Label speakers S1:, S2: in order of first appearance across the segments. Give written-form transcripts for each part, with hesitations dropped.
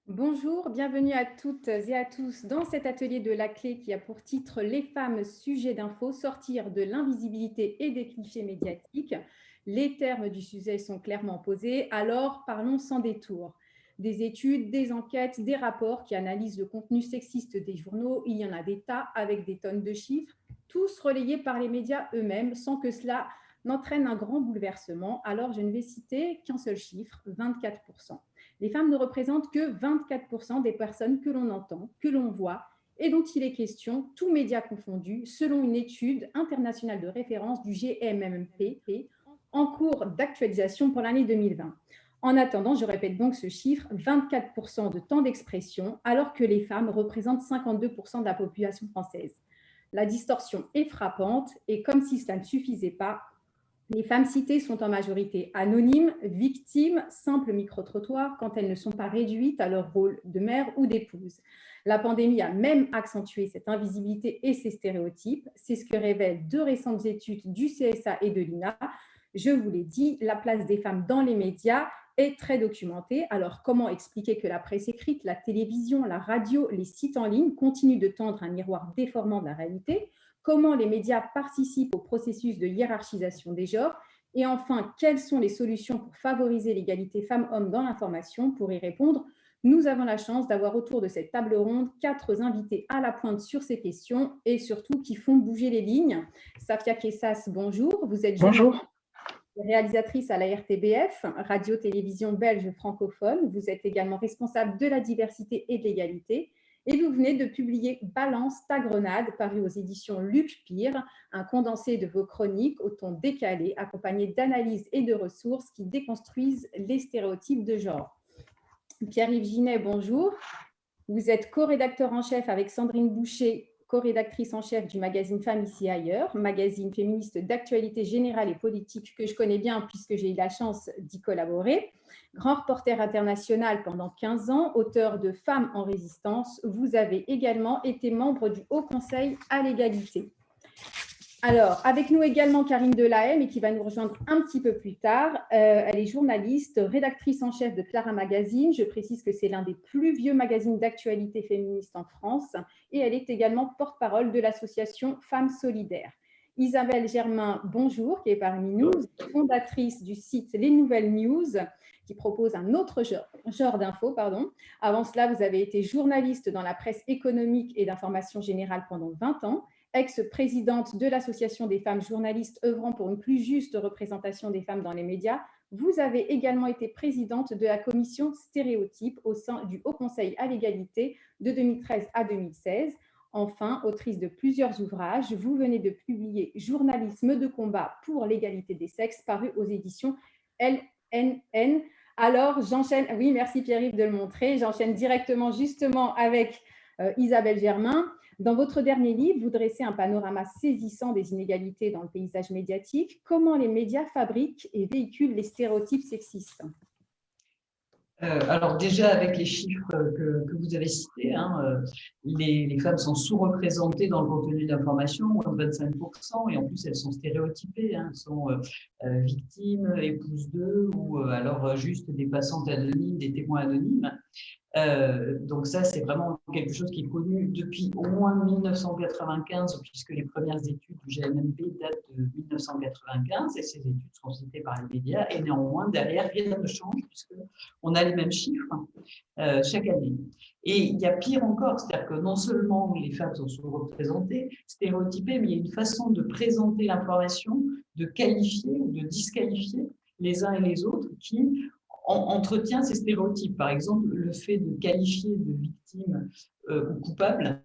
S1: Bonjour, bienvenue à toutes et à tous dans cet atelier de la clé qui a pour titre Les femmes sujets d'info, sortir de l'invisibilité et des clichés médiatiques. Les termes du sujet sont clairement posés, alors parlons sans détour. Des études, des enquêtes, des rapports qui analysent le contenu sexiste des journaux, il y en a des tas avec des tonnes de chiffres, tous relayés par les médias eux-mêmes sans que cela n'entraîne un grand bouleversement. Alors je ne vais citer qu'un seul chiffre, 24%. Les femmes ne représentent que 24% des personnes que l'on entend, que l'on voit et dont il est question, tous médias confondus, selon une étude internationale de référence du GMMP en cours d'actualisation pour l'année 2020. En attendant, je répète donc ce chiffre, 24% de temps d'expression, alors que les femmes représentent 52% de la population française. La distorsion est frappante et comme si cela ne suffisait pas, les femmes citées sont en majorité anonymes, victimes, simples micro-trottoirs quand elles ne sont pas réduites à leur rôle de mère ou d'épouse. La pandémie a même accentué cette invisibilité et ces stéréotypes. C'est ce que révèlent deux récentes études du CSA et de l'INA. Je vous l'ai dit, la place des femmes dans les médias est très documentée. Alors, comment expliquer que la presse écrite, la télévision, la radio, les sites en ligne continuent de tendre un miroir déformant de la réalité? Comment les médias participent au processus de hiérarchisation des genres et enfin, quelles sont les solutions pour favoriser l'égalité femmes-hommes dans l'information? Pour y répondre, nous avons la chance d'avoir autour de cette table ronde 4 invités à la pointe sur ces questions et surtout qui font bouger les lignes. Safia Kessas, bonjour. Vous êtes journaliste
S2: Bonjour.
S1: et réalisatrice à la RTBF, radio-télévision belge francophone. Vous êtes également responsable de la diversité et de l'égalité. Et vous venez de publier Balance ta grenade, paru aux éditions Luc Pire, un condensé de vos chroniques au ton décalé, accompagné d'analyses et de ressources qui déconstruisent les stéréotypes de genre. Pierre-Yves Ginet, bonjour. Vous êtes co-rédacteur en chef avec Sandrine Boucher, co-rédactrice en chef du magazine Femmes ici et ailleurs, magazine féministe d'actualité générale et politique que je connais bien puisque j'ai eu la chance d'y collaborer. Grand reporter international pendant 15 ans, auteur de Femmes en résistance, vous avez également été membre du Haut Conseil à l'égalité. Alors, avec nous également Karine Delahaye, mais qui va nous rejoindre un petit peu plus tard. Elle est journaliste, rédactrice en chef de Clara Magazine. Je précise que c'est l'un des plus vieux magazines d'actualité féministe en France. Et elle est également porte-parole de l'association Femmes Solidaires. Isabelle Germain, bonjour, qui est parmi nous, fondatrice du site Les Nouvelles News, qui propose un autre genre d'infos. Avant cela, vous avez été journaliste dans la presse économique et d'information générale pendant 20 ans. Ex-présidente de l'Association des femmes journalistes œuvrant pour une plus juste représentation des femmes dans les médias, vous avez également été présidente de la commission stéréotypes au sein du Haut Conseil à l'égalité de 2013 à 2016. Enfin, autrice de plusieurs ouvrages, vous venez de publier Journalisme de combat pour l'égalité des sexes, paru aux éditions LNN. Alors, j'enchaîne, oui, merci Pierre-Yves de le montrer, j'enchaîne directement justement avec Isabelle Germain. Dans votre dernier livre, vous dressez un panorama saisissant des inégalités dans le paysage médiatique. Comment les médias fabriquent et véhiculent les stéréotypes sexistes?
S2: Alors déjà, avec les chiffres que vous avez cités, les femmes sont sous-représentées dans le contenu d'information, moins de 25%, et en plus elles sont stéréotypées, elles sont victimes, épouses d'eux, ou alors juste des passantes anonymes, des témoins anonymes. Donc ça, c'est vraiment quelque chose qui est connu depuis au moins 1995, puisque les premières études du GMMP datent de 1995, et ces études sont citées par les médias, et néanmoins, derrière, rien ne change, puisqu'on a les mêmes chiffres chaque année. Et il y a pire encore, c'est-à-dire que non seulement les femmes sont sous-représentées, stéréotypées, mais il y a une façon de présenter l'information, de qualifier ou de disqualifier les uns et les autres qui entretient ces stéréotypes. Par exemple, le fait de qualifier de victime ou coupable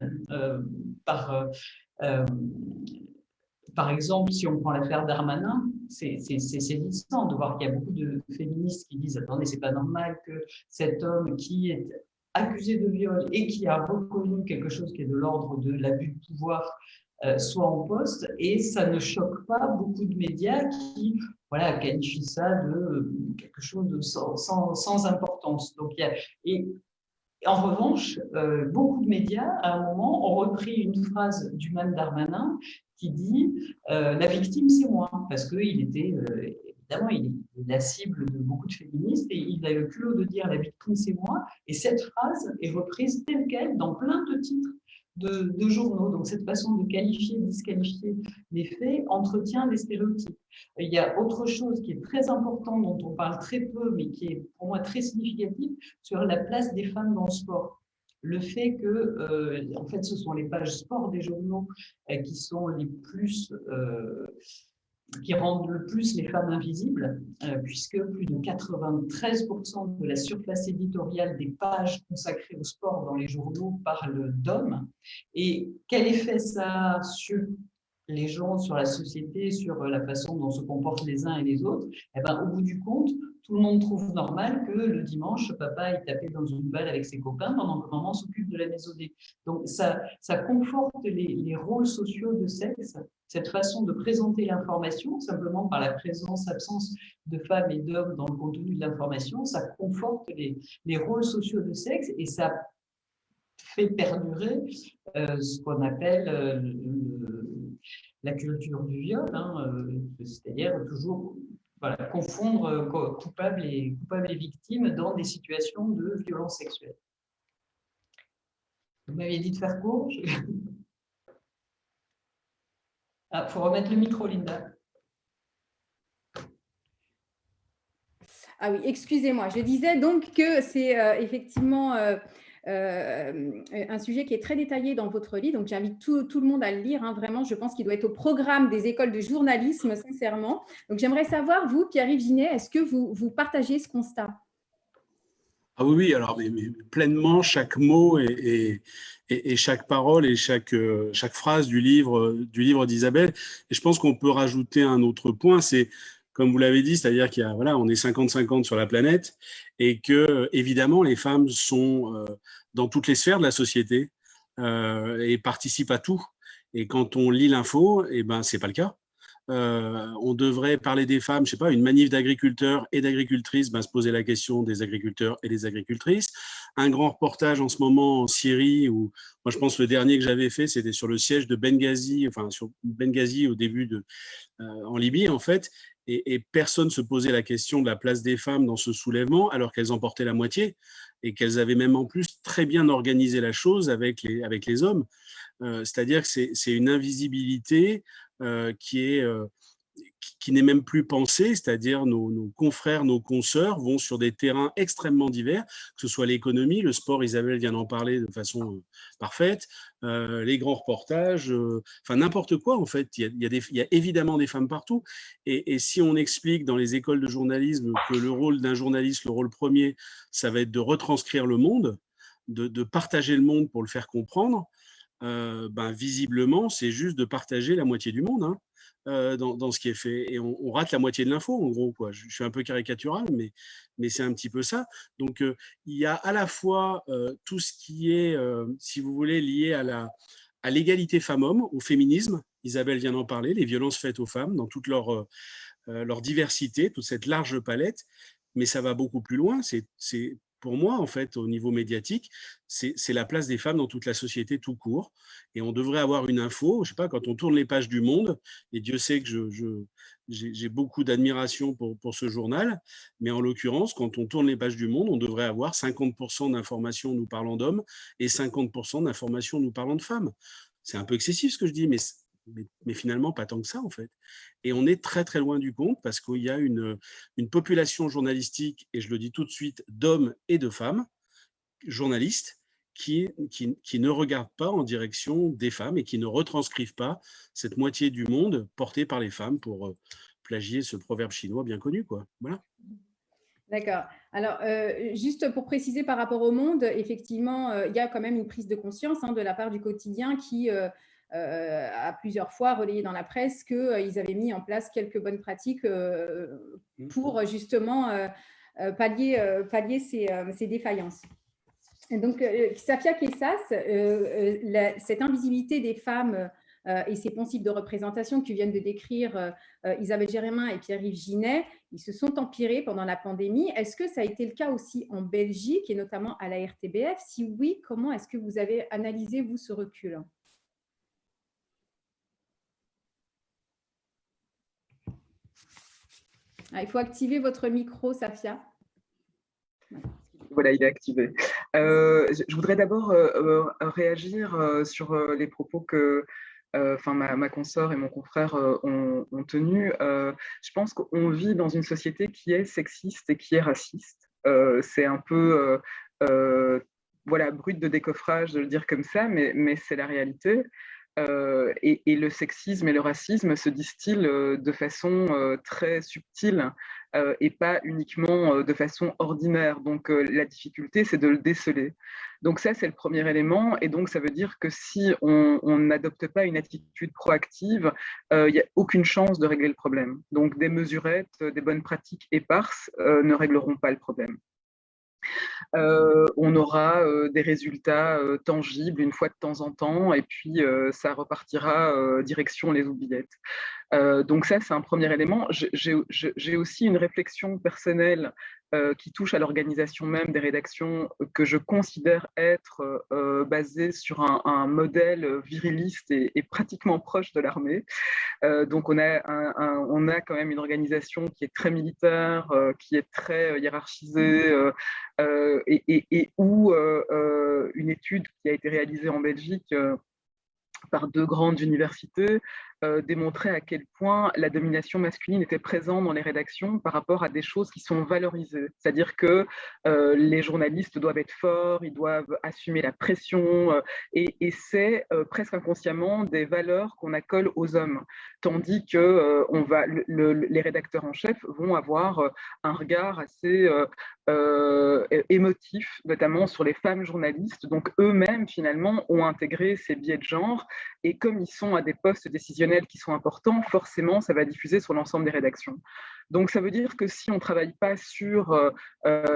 S2: par exemple, si on prend l'affaire Darmanin, c'est saisissant de voir qu'il y a beaucoup de féministes qui disent « Attendez, c'est pas normal que cet homme qui est accusé de viol et qui a reconnu quelque chose qui est de l'ordre de l'abus de pouvoir soit en poste », et ça ne choque pas beaucoup de médias qui qualifient ça de quelque chose de sans importance. Donc, et en revanche, beaucoup de médias, à un moment, ont repris une phrase d'Human Darmanin qui dit « la victime, c'est moi », parce qu'il était évidemment, il est la cible de beaucoup de féministes et il a le culot de dire « la victime, c'est moi ». Et cette phrase est reprise telle qu'elle dans plein de titres de journaux. Donc, cette façon de qualifier, disqualifier les faits entretient les stéréotypes. Il y a autre chose qui est très important, dont on parle très peu, mais qui est pour moi très significatif, sur la place des femmes dans le sport. Le fait que, en fait, ce sont les pages sport des journaux qui sont les plus, qui rendent le plus les femmes invisibles, puisque plus de 93% de la surface éditoriale des pages consacrées au sport dans les journaux parlent d'hommes. Et quel effet ça a sur les gens, sur la société, sur la façon dont se comportent les uns et les autres? Eh ben, au bout du compte, tout le monde trouve normal que le dimanche, papa est tapé dans une balle avec ses copains pendant que maman s'occupe de la maisonnée. Donc, ça conforte les rôles sociaux de sexe, cette façon de présenter l'information, simplement par la présence-absence de femmes et d'hommes dans le contenu de l'information, ça conforte les rôles sociaux de sexe et ça fait perdurer ce qu'on appelle la culture du viol, c'est-à-dire toujours voilà, confondre coupables et victimes dans des situations de violence sexuelle. Vous m'aviez dit de faire court. Ah, faut remettre le micro, Linda.
S1: Ah oui, excusez-moi. Je disais donc que c'est effectivement un sujet qui est très détaillé dans votre livre. Donc, j'invite tout le monde à le lire. Hein, vraiment, je pense qu'il doit être au programme des écoles de journalisme, sincèrement. Donc, j'aimerais savoir, vous, Pierre-Yves Ginet, est-ce que vous partagez ce constat?
S3: Ah oui, alors mais pleinement, chaque mot et chaque parole et chaque phrase du livre d'Isabelle. Et je pense qu'on peut rajouter un autre point, c'est, comme vous l'avez dit, c'est-à-dire qu'il y a, voilà, on est 50-50 sur la planète et que, évidemment, les femmes sont dans toutes les sphères de la société et participent à tout. Et quand on lit l'info, eh ben, c'est pas le cas. On devrait parler des femmes, je sais pas, une manif d'agriculteurs et d'agricultrices, ben, se poser la question des agriculteurs et des agricultrices. Un grand reportage en ce moment en Syrie, où moi je pense que le dernier que j'avais fait, c'était sur le siège de Benghazi, enfin sur Benghazi au début en Libye en fait, et personne se posait la question de la place des femmes dans ce soulèvement, alors qu'elles en portaient la moitié et qu'elles avaient même en plus très bien organisé la chose avec les hommes. C'est-à-dire que c'est une invisibilité qui n'est même plus pensée, c'est-à-dire nos confrères, nos consoeurs vont sur des terrains extrêmement divers, que ce soit l'économie, le sport, Isabelle vient d'en parler de façon parfaite, les grands reportages, enfin n'importe quoi en fait, il y a évidemment des femmes partout, et si on explique dans les écoles de journalisme que le rôle d'un journaliste, le rôle premier, ça va être de retranscrire le monde, de partager le monde pour le faire comprendre, ben, visiblement, c'est juste de partager la moitié du monde, hein, dans ce qui est fait. Et on rate la moitié de l'info, en gros, quoi. Je suis un peu caricatural, mais c'est un petit peu ça. Donc, il y a à la fois tout ce qui est, si vous voulez, lié à l'égalité femmes-hommes, au féminisme. Isabelle vient d'en parler, les violences faites aux femmes dans toute leur diversité, toute cette large palette. Mais ça va beaucoup plus loin. Pour moi, en fait, au niveau médiatique, c'est la place des femmes dans toute la société tout court. Et on devrait avoir une info, je sais pas, quand on tourne les pages du Monde, et Dieu sait que j'ai beaucoup d'admiration pour ce journal, mais en l'occurrence, quand on tourne les pages du Monde, on devrait avoir 50% d'informations nous parlant d'hommes et 50% d'informations nous parlant de femmes. C'est un peu excessif ce que je dis, mais finalement pas tant que ça en fait. Et on est très très loin du compte parce qu'il y a une population journalistique, et je le dis tout de suite, d'hommes et de femmes journalistes qui ne regardent pas en direction des femmes et qui ne retranscrivent pas cette moitié du monde portée par les femmes, pour plagier ce proverbe chinois bien connu, quoi. Voilà.
S1: D'accord. Alors, juste pour préciser par rapport au Monde, effectivement, il y a quand même une prise de conscience de la part du quotidien qui a plusieurs fois relayé dans la presse qu'ils avaient mis en place quelques bonnes pratiques pour justement pallier ces défaillances. Et donc, Safia Kessas, cette invisibilité des femmes et ces poncifs de représentation que tu viens de décrire, Isabelle Géremin et Pierre-Yves Ginet, ils se sont empirés pendant la pandémie. Est-ce que ça a été le cas aussi en Belgique et notamment à la RTBF? Si oui, comment est-ce que vous avez analysé, vous, ce recul? Ah, il faut activer votre micro, Safia.
S4: Voilà, il est activé. Je voudrais d'abord réagir sur les propos que ma consoeur et mon confrère ont tenus. Je pense qu'on vit dans une société qui est sexiste et qui est raciste. C'est un peu voilà, brut de décoffrage de le dire comme ça, mais c'est la réalité. Et le sexisme et le racisme se distillent de façon très subtile et pas uniquement de façon ordinaire. Donc la difficulté, c'est de le déceler. Donc ça, c'est le premier élément. Et donc ça veut dire que si on n'adopte pas une attitude proactive, il n'y a aucune chance de régler le problème. Donc des mesurettes, des bonnes pratiques éparses ne régleront pas le problème. On aura des résultats tangibles une fois de temps en temps, et puis ça repartira direction les oubliettes. Donc ça, c'est un premier élément. J'ai aussi une réflexion personnelle qui touche à l'organisation même des rédactions que je considère être basée sur un modèle viriliste et pratiquement proche de l'armée. Donc on a quand même une organisation qui est très militaire, qui est très hiérarchisée, et où une étude qui a été réalisée en Belgique par 2 grandes universités démontrait à quel point la domination masculine était présente dans les rédactions par rapport à des choses qui sont valorisées. C'est-à-dire que les journalistes doivent être forts, ils doivent assumer la pression, et c'est presque inconsciemment des valeurs qu'on accole aux hommes. Tandis que les rédacteurs en chef vont avoir un regard assez émotif, notamment sur les femmes journalistes. Donc eux-mêmes, finalement, ont intégré ces biais de genre. Et comme ils sont à des postes décisionnels qui sont importants, forcément, ça va diffuser sur l'ensemble des rédactions. Donc, ça veut dire que si on ne travaille pas sur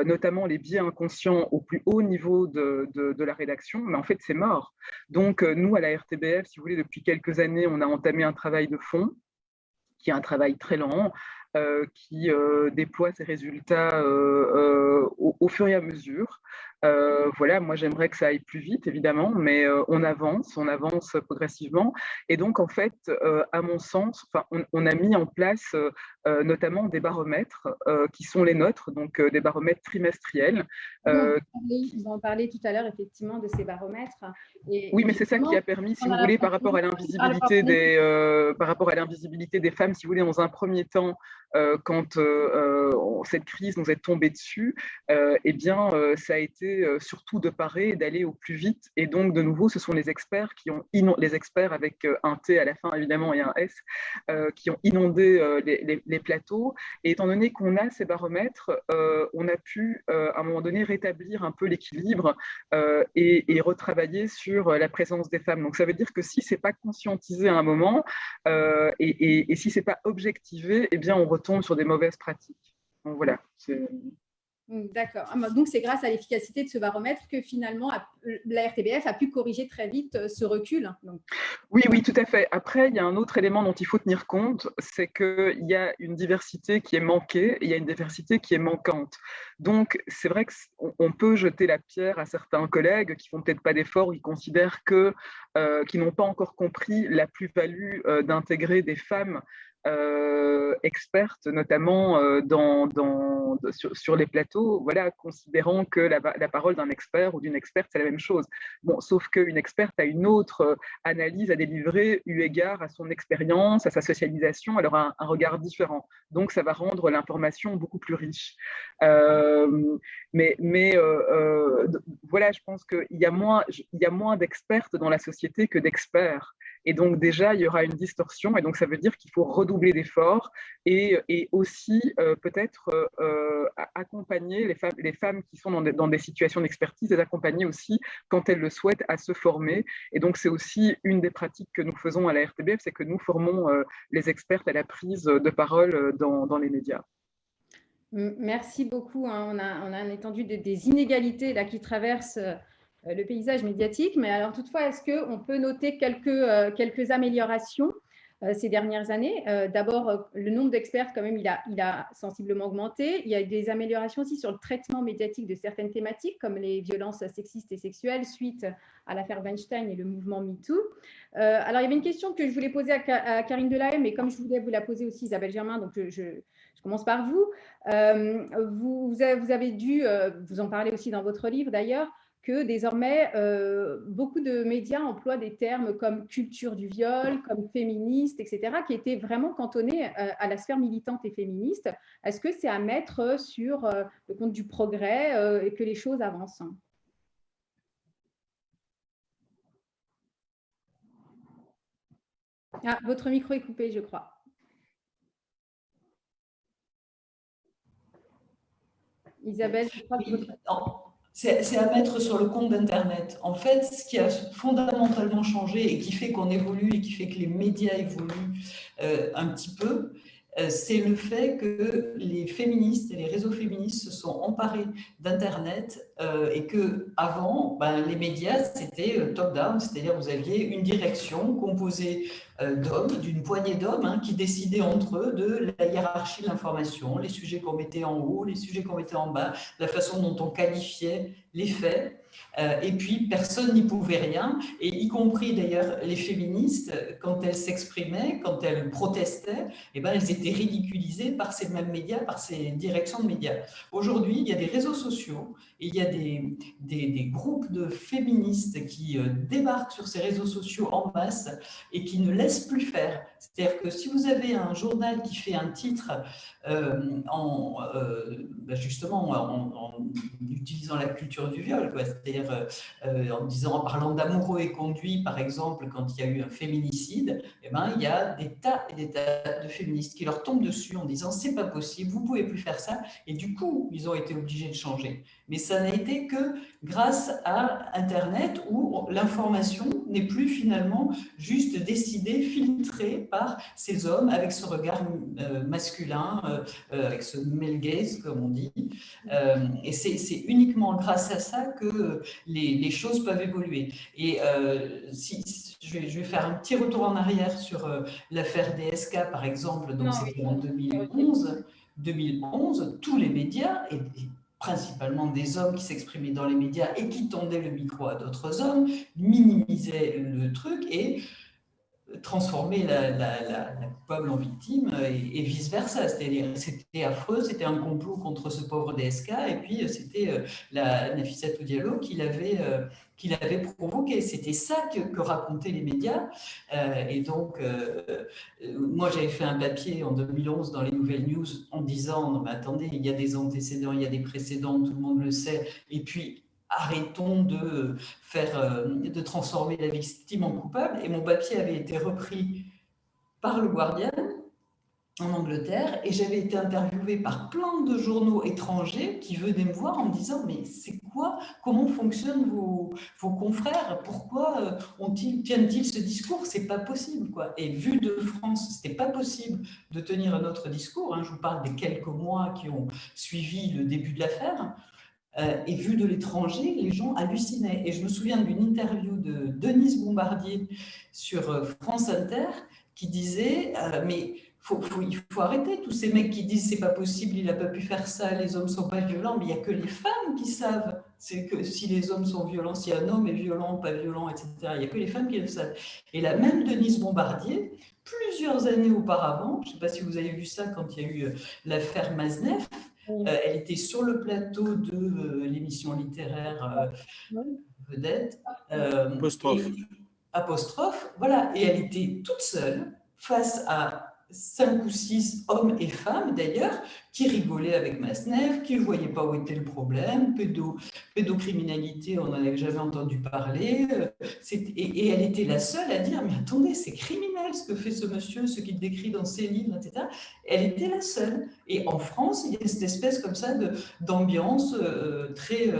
S4: notamment les biais inconscients au plus haut niveau de la rédaction, mais en fait, c'est mort. Donc, nous, à la RTBF, si vous voulez, depuis quelques années, on a entamé un travail de fond, qui est un travail très lent, qui déploie ses résultats au fur et à mesure. Voilà, moi j'aimerais que ça aille plus vite, évidemment, mais on avance progressivement. Et donc, en fait, à mon sens, on a mis en place notamment des baromètres qui sont les nôtres, donc des baromètres trimestriels.
S1: Vous en parlez tout à l'heure, effectivement, de ces baromètres.
S4: Oui, mais c'est ça qui a permis, si vous voulez, par rapport à l'invisibilité des femmes, si vous voulez, dans un premier temps, quand cette crise nous est tombée dessus, eh bien, ça a été surtout de parer et d'aller au plus vite. Et donc, de nouveau, ce sont les experts les experts avec un T à la fin, évidemment, et un S, qui ont inondé les plateaux. Et étant donné qu'on a ces baromètres, on a pu, à un moment donné, rétablir un peu l'équilibre et retravailler sur la présence des femmes. Donc, ça veut dire que si ce n'est pas conscientisé à un moment et si ce n'est pas objectivé, eh bien, on retombe sur des mauvaises pratiques. Donc, voilà.
S1: D'accord. Donc, c'est grâce à l'efficacité de ce baromètre que finalement, la RTBF a pu corriger très vite ce recul. Donc.
S4: Oui, tout à fait. Après, il y a un autre élément dont il faut tenir compte, c'est qu'il y a une diversité qui est manquée et il y a une diversité qui est manquante. Donc, c'est vrai qu'on peut jeter la pierre à certains collègues qui font peut-être pas d'efforts, qui considèrent qu'ils n'ont pas encore compris la plus-value d'intégrer des femmes expertes, notamment sur les plateaux, voilà, considérant que la parole d'un expert ou d'une experte, c'est la même chose. Bon, sauf qu'une experte a une autre analyse à délivrer eu égard à son expérience, à sa socialisation, alors un regard différent. Donc, ça va rendre l'information beaucoup plus riche. Voilà, je pense qu'il y a moins d'expertes dans la société que d'experts. Et donc, déjà, il y aura une distorsion. Et donc, ça veut dire qu'il faut redoubler d'efforts et aussi peut-être accompagner les femmes qui sont dans des situations d'expertise, les accompagner aussi quand elles le souhaitent à se former. Et donc, c'est aussi une des pratiques que nous faisons à la RTBF, c'est que nous formons les expertes à la prise de parole dans les médias.
S1: Merci beaucoup. On a une étendue des inégalités là, qui traversent le paysage médiatique. Mais alors, toutefois, est-ce qu'on peut noter quelques améliorations ? ces dernières années. D'abord, le nombre d'experts, quand même, il a sensiblement augmenté. Il y a des améliorations aussi sur le traitement médiatique de certaines thématiques, comme les violences sexistes et sexuelles, suite à l'affaire Weinstein et le mouvement MeToo. Alors, il y avait une question que je voulais poser à Karine Delahaye, mais comme je voulais vous la poser aussi, Isabelle Germain, donc je commence par vous. Vous avez dû, vous en parlez aussi dans votre livre d'ailleurs, que désormais, beaucoup de médias emploient des termes comme culture du viol, comme féministe, etc., qui étaient vraiment cantonnés à la sphère militante et féministe. Est-ce que c'est à mettre sur le compte du progrès et que les choses avancent? Ah, votre micro est coupé, je crois. Isabelle, je crois que votre...
S5: C'est à mettre sur le compte d'Internet. En fait, ce qui a fondamentalement changé et qui fait qu'on évolue et qui fait que les médias évoluent un petit peu, c'est le fait que les féministes et les réseaux féministes se sont emparés d'Internet et qu'avant, les médias, c'était top-down, c'est-à-dire vous aviez une direction composée d'hommes, d'une poignée d'hommes qui décidaient entre eux de la hiérarchie de l'information, les sujets qu'on mettait en haut, les sujets qu'on mettait en bas, la façon dont on qualifiait les faits. Et puis, personne n'y pouvait rien, et y compris d'ailleurs les féministes, quand elles s'exprimaient, quand elles protestaient, elles étaient ridiculisées par ces mêmes médias, par ces directions de médias. Aujourd'hui, il y a des réseaux sociaux, et il y a des groupes de féministes qui débarquent sur ces réseaux sociaux en masse et qui ne laissent plus faire. C'est-à-dire que si vous avez un journal qui fait un titre justement en utilisant la culture du viol, c'est-à-dire en parlant d'amoureux et conduits, par exemple, quand il y a eu un féminicide, il y a des tas et des tas de féministes qui leur tombent dessus en disant c'est pas possible, vous pouvez plus faire ça, et du coup ils ont été obligés de changer. Mais ça n'a été que grâce à Internet où l'information n'est plus finalement juste décidée, filtrée par ces hommes avec ce regard masculin, avec ce male gaze, comme on dit. Et c'est uniquement grâce à ça que les choses peuvent évoluer. Et je vais faire un petit retour en arrière sur l'affaire DSK, par exemple. Donc, c'était en 2011. 2011, tous les médias, et principalement des hommes qui s'exprimaient dans les médias et qui tendaient le micro à d'autres hommes, minimisaient le truc et transformer la coupable en victime et vice-versa. C'était affreux, c'était un complot contre ce pauvre DSK, et puis c'était la Nafissatou Diallo qui l'avait provoqué. C'était ça que racontaient les médias. Et donc, moi, j'avais fait un papier en 2011 dans les Nouvelles News en disant, non mais attendez, il y a des antécédents, il y a des précédents, tout le monde le sait, et puis arrêtons de transformer la victime en coupable. Et mon papier avait été repris par le Guardian en Angleterre, et j'avais été interviewée par plein de journaux étrangers qui venaient me voir en me disant mais c'est quoi, comment fonctionnent vos confrères, pourquoi tiennent-ils ce discours, c'est pas possible quoi. Et vu de France, c'était pas possible de tenir un autre discours, je vous parle des quelques mois qui ont suivi le début de l'affaire. Et vu de l'étranger, les gens hallucinaient. Et je me souviens d'une interview de Denise Bombardier sur France Inter qui disait mais il faut arrêter tous ces mecs qui disent c'est pas possible, il n'a pas pu faire ça, les hommes sont pas violents, mais il n'y a que les femmes qui savent c'est que si les hommes sont violents, si un homme est violent ou pas violent, etc. Il n'y a que les femmes qui le savent. Et la même Denise Bombardier, plusieurs années auparavant, je ne sais pas si vous avez vu ça quand il y a eu l'affaire Maznef, elle était sur le plateau de l'émission littéraire Vedette. Apostrophe, voilà. Et elle était toute seule face à 5 ou 6 hommes et femmes d'ailleurs, qui rigolaient avec Maznef, qui ne voyaient pas où était le problème, pédocriminalité, on n'en avait jamais entendu parler, et elle était la seule à dire, mais attendez, c'est criminel ce que fait ce monsieur, ce qu'il décrit dans ses livres, etc. Elle était la seule. Et en France, il y a cette espèce comme ça d'ambiance très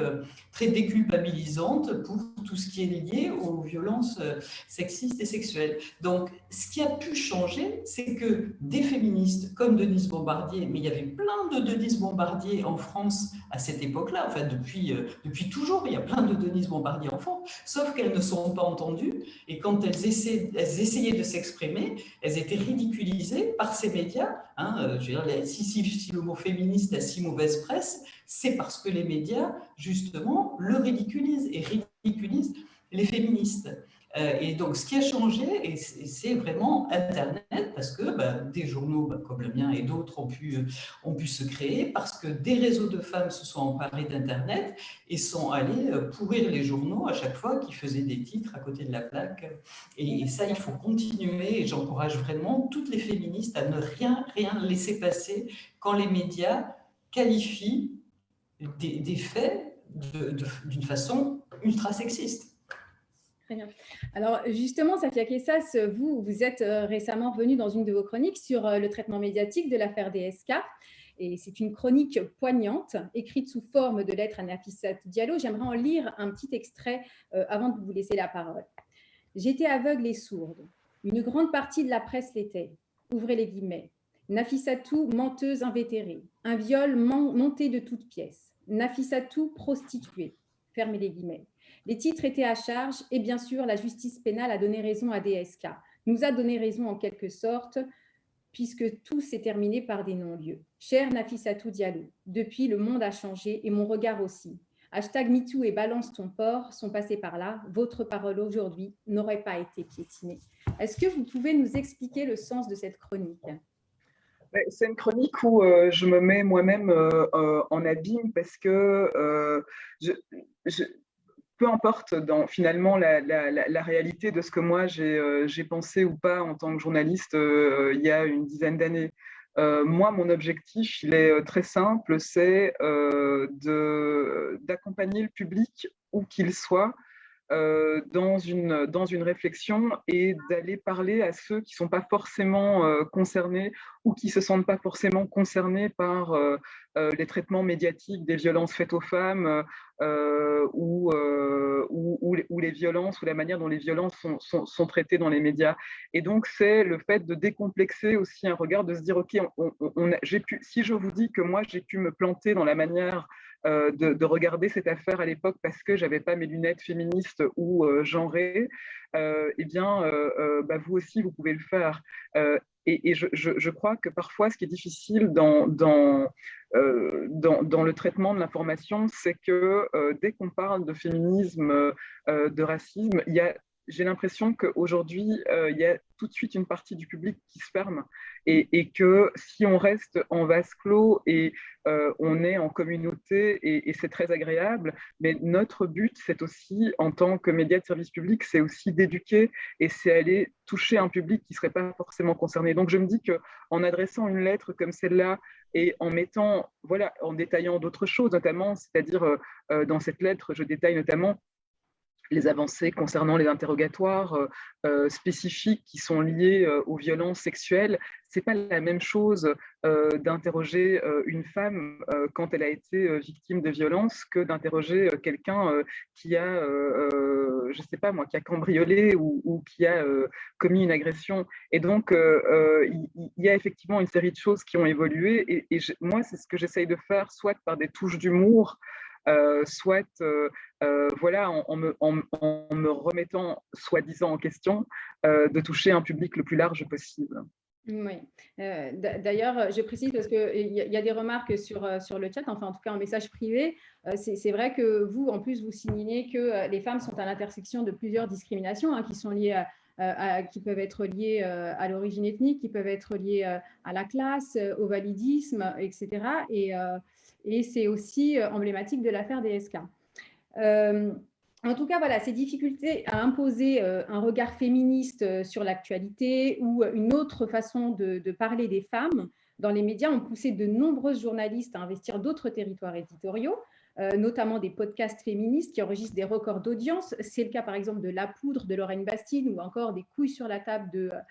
S5: déculpabilisante pour tout ce qui est lié aux violences sexistes et sexuelles. Donc, ce qui a pu changer, c'est que des féministes comme Denise Bombardier, mais il y avait plein de Denise Bombardier en France à cette époque-là, enfin depuis toujours, il y a plein de Denise Bombardier en France, sauf qu'elles ne sont pas entendues, et quand elles essayaient de s'exprimer, elles étaient ridiculisées par ces médias. Je veux dire, si le mot féministe a si mauvaise presse, c'est parce que les médias, justement, le ridiculisent et ridiculisent les féministes. Et donc, ce qui a changé, c'est vraiment Internet, parce que des journaux comme le mien et d'autres ont pu se créer, parce que des réseaux de femmes se sont emparés d'Internet et sont allés pourrir les journaux à chaque fois qu'ils faisaient des titres à côté de la plaque. Et ça, il faut continuer, et j'encourage vraiment toutes les féministes à ne rien laisser passer quand les médias qualifient des faits d'une façon ultra sexiste.
S1: Très bien. Alors justement, Safia Kessas, vous êtes récemment venue dans une de vos chroniques sur le traitement médiatique de l'affaire DSK. Et c'est une chronique poignante, écrite sous forme de lettre à Nafissatou Diallo. J'aimerais en lire un petit extrait avant de vous laisser la parole. « J'étais aveugle et sourde. Une grande partie de la presse l'était. Ouvrez les guillemets. Nafissatou, menteuse invétérée. Un viol monté de toutes pièces. Nafissatou, prostituée. Fermez les guillemets. Les titres étaient à charge et bien sûr, la justice pénale a donné raison à DSK. Nous a donné raison en quelque sorte, puisque tout s'est terminé par des non-lieux. Chère Nafissatou Diallo, depuis, le monde a changé et mon regard aussi. Hashtag MeToo et Balance ton porc sont passés par là. Votre parole aujourd'hui n'aurait pas été piétinée. Est-ce que vous pouvez nous expliquer le sens de cette chronique ?
S4: C'est une chronique où je me mets moi-même en abîme parce que peu importe finalement la réalité de ce que moi j'ai pensé ou pas en tant que journaliste il y a une dizaine d'années. Moi, mon objectif, il est très simple, c'est d'accompagner le public où qu'il soit dans une réflexion et d'aller parler à ceux qui ne sont pas forcément concernés ou qui ne se sentent pas forcément concernés par les traitements médiatiques des violences faites aux femmes ou les violences ou la manière dont les violences sont traitées dans les médias. Et donc, c'est le fait de décomplexer aussi un regard, de se dire, OK, si je vous dis que moi, j'ai pu me planter dans la manière de regarder cette affaire à l'époque parce que j'avais pas mes lunettes féministes ou genrées, eh bien, vous aussi, vous pouvez le faire. Et je crois que parfois, ce qui est difficile dans le traitement de l'information, c'est que dès qu'on parle de féminisme, de racisme, j'ai l'impression qu'aujourd'hui, il y a tout de suite une partie du public qui se ferme et que si on reste en vase clos et on est en communauté et c'est très agréable, mais notre but, c'est aussi, en tant que média de service public, c'est aussi d'éduquer et c'est aller toucher un public qui ne serait pas forcément concerné. Donc je me dis qu'en adressant une lettre comme celle-là et en détaillant d'autres choses, notamment, c'est-à-dire dans cette lettre, je détaille notamment les avancées concernant les interrogatoires spécifiques qui sont liés aux violences sexuelles. Ce n'est pas la même chose d'interroger une femme quand elle a été victime de violences que d'interroger quelqu'un qui a, je ne sais pas moi, qui a cambriolé ou qui a commis une agression. Et donc, il y a effectivement une série de choses qui ont évolué. Et moi, c'est ce que j'essaye de faire, soit par des touches d'humour, soit en me remettant soi-disant en question, de toucher un public le plus large possible.
S1: Oui. D'ailleurs, je précise parce qu'il y a des remarques sur le chat, enfin en tout cas en message privé. C'est vrai que vous, en plus, vous signalez que les femmes sont à l'intersection de plusieurs discriminations qui sont liées qui peuvent être liées à l'origine ethnique, qui peuvent être liées à la classe, au validisme, etc. Et c'est aussi emblématique de l'affaire DSK. En tout cas, voilà, ces difficultés à imposer un regard féministe sur l'actualité ou une autre façon de parler des femmes dans les médias ont poussé de nombreux journalistes à investir d'autres territoires éditoriaux, notamment des podcasts féministes qui enregistrent des records d'audience. C'est le cas, par exemple, de La Poudre de Lorraine Bastide ou encore des Couilles sur la table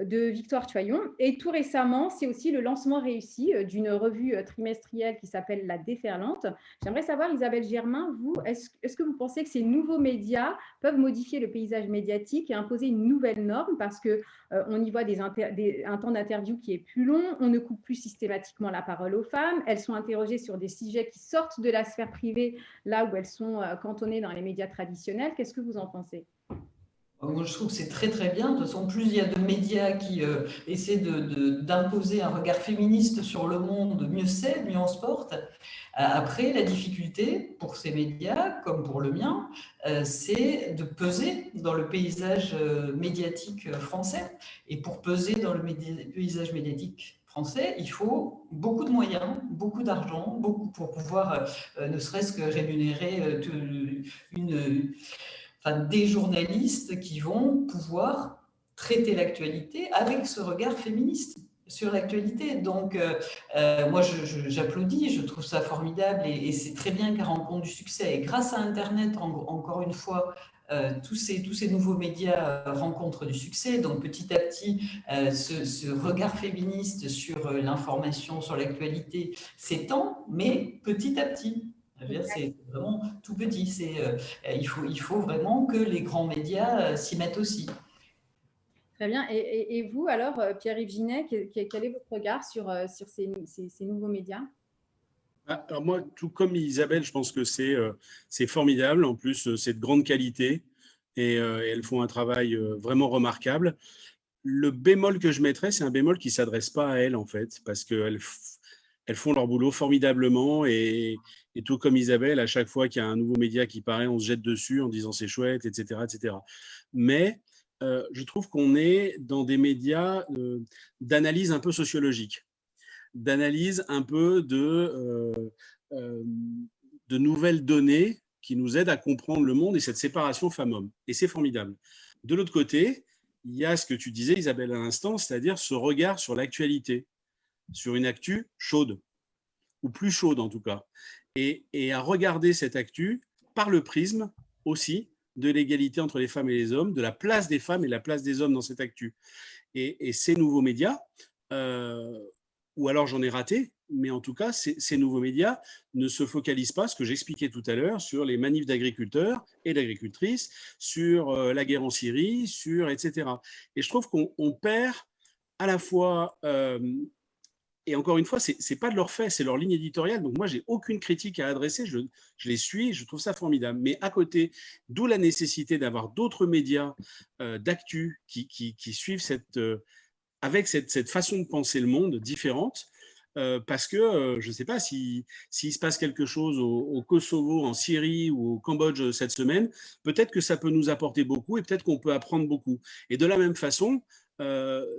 S1: de Victoire Tuaillon. Et tout récemment, c'est aussi le lancement réussi d'une revue trimestrielle qui s'appelle La Déferlante. J'aimerais savoir, Isabelle Germain, vous, est-ce que vous pensez que ces nouveaux médias peuvent modifier le paysage médiatique et imposer une nouvelle norme parce qu'on y voit un temps d'interview qui est plus long, on ne coupe plus systématiquement la parole aux femmes, elles sont interrogées sur des sujets qui sortent de la sphère privée, là où elles sont cantonnées dans les médias traditionnels. Qu'est-ce que vous en pensez ?
S5: Moi, je trouve que c'est très très bien. De toute façon, plus il y a de médias qui essaient d'imposer un regard féministe sur le monde, mieux c'est, mieux on se porte. Après, la difficulté pour ces médias, comme pour le mien, c'est de peser dans le paysage médiatique français. Et pour peser dans le paysage médiatique français, il faut beaucoup de moyens, beaucoup d'argent, beaucoup pour pouvoir ne serait-ce que rémunérer des journalistes qui vont pouvoir traiter l'actualité avec ce regard féministe sur l'actualité. Donc, moi, j'applaudis, je trouve ça formidable et c'est très bien qu'elle rencontre du succès. Et grâce à Internet, encore une fois, tous ces nouveaux médias rencontrent du succès. Donc, petit à petit, ce regard féministe sur l'information, sur l'actualité s'étend, mais petit à petit. C'est vraiment tout petit. Il faut vraiment que les grands médias s'y mettent aussi.
S1: Très bien. Et vous, alors, Pierre-Yves Ginet, quel est votre regard sur ces nouveaux médias ?
S3: Alors moi, tout comme Isabelle, je pense que c'est formidable. En plus, c'est de grande qualité et elles font un travail vraiment remarquable. Le bémol que je mettrais, c'est un bémol qui ne s'adresse pas à elles, en fait, parce qu'elles font leur boulot formidablement et tout comme Isabelle, à chaque fois qu'il y a un nouveau média qui paraît, on se jette dessus en disant c'est chouette, etc., etc. Mais je trouve qu'on est dans des médias d'analyse un peu sociologique, d'analyse un peu de nouvelles données qui nous aident à comprendre le monde et cette séparation femmes-hommes. Et c'est formidable. De l'autre côté, il y a ce que tu disais, Isabelle, à l'instant, c'est-à-dire ce regard sur l'actualité, sur une actu chaude, ou plus chaude en tout cas, et à regarder cette actu par le prisme aussi de l'égalité entre les femmes et les hommes, de la place des femmes et la place des hommes dans cette actu. Et ces nouveaux médias, ou alors j'en ai raté, mais en tout cas, ces nouveaux médias ne se focalisent pas, ce que j'expliquais tout à l'heure, sur les manifs d'agriculteurs et d'agricultrices, sur la guerre en Syrie, etc. Et je trouve qu'on perd à la fois, et encore une fois, c'est pas de leur fait, c'est leur ligne éditoriale. Donc moi, j'ai aucune critique à adresser, je les suis, je trouve ça formidable. Mais à côté, d'où la nécessité d'avoir d'autres médias d'actu qui suivent avec cette façon de penser le monde différente, parce que je ne sais pas s'il se passe quelque chose au Kosovo, en Syrie ou au Cambodge cette semaine, peut-être que ça peut nous apporter beaucoup et peut-être qu'on peut apprendre beaucoup. Et de la même façon,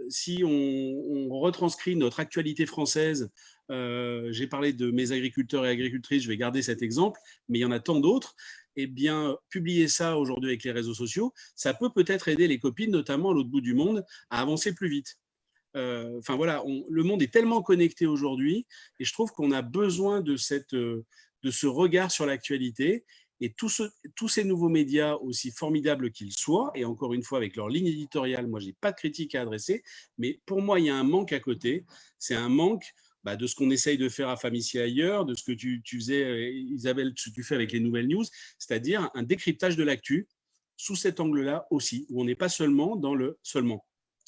S3: si on retranscrit notre actualité française, j'ai parlé de mes agriculteurs et agricultrices, je vais garder cet exemple, mais il y en a tant d'autres, eh bien, publier ça aujourd'hui avec les réseaux sociaux, ça peut peut-être aider les copines, notamment à l'autre bout du monde, à avancer plus vite. Enfin voilà, le monde est tellement connecté aujourd'hui et je trouve qu'on a besoin de ce regard sur l'actualité et tous ces nouveaux médias, aussi formidables qu'ils soient, et encore une fois avec leur ligne éditoriale, moi j'ai pas de critique à adresser, mais pour moi il y a un manque à côté, c'est un manque de ce qu'on essaye de faire à Femmes ici ailleurs, de ce que tu faisais Isabelle, ce que tu fais avec les nouvelles news, c'est-à-dire un décryptage de l'actu sous cet angle-là aussi, où on n'est pas seulement dans le seulement.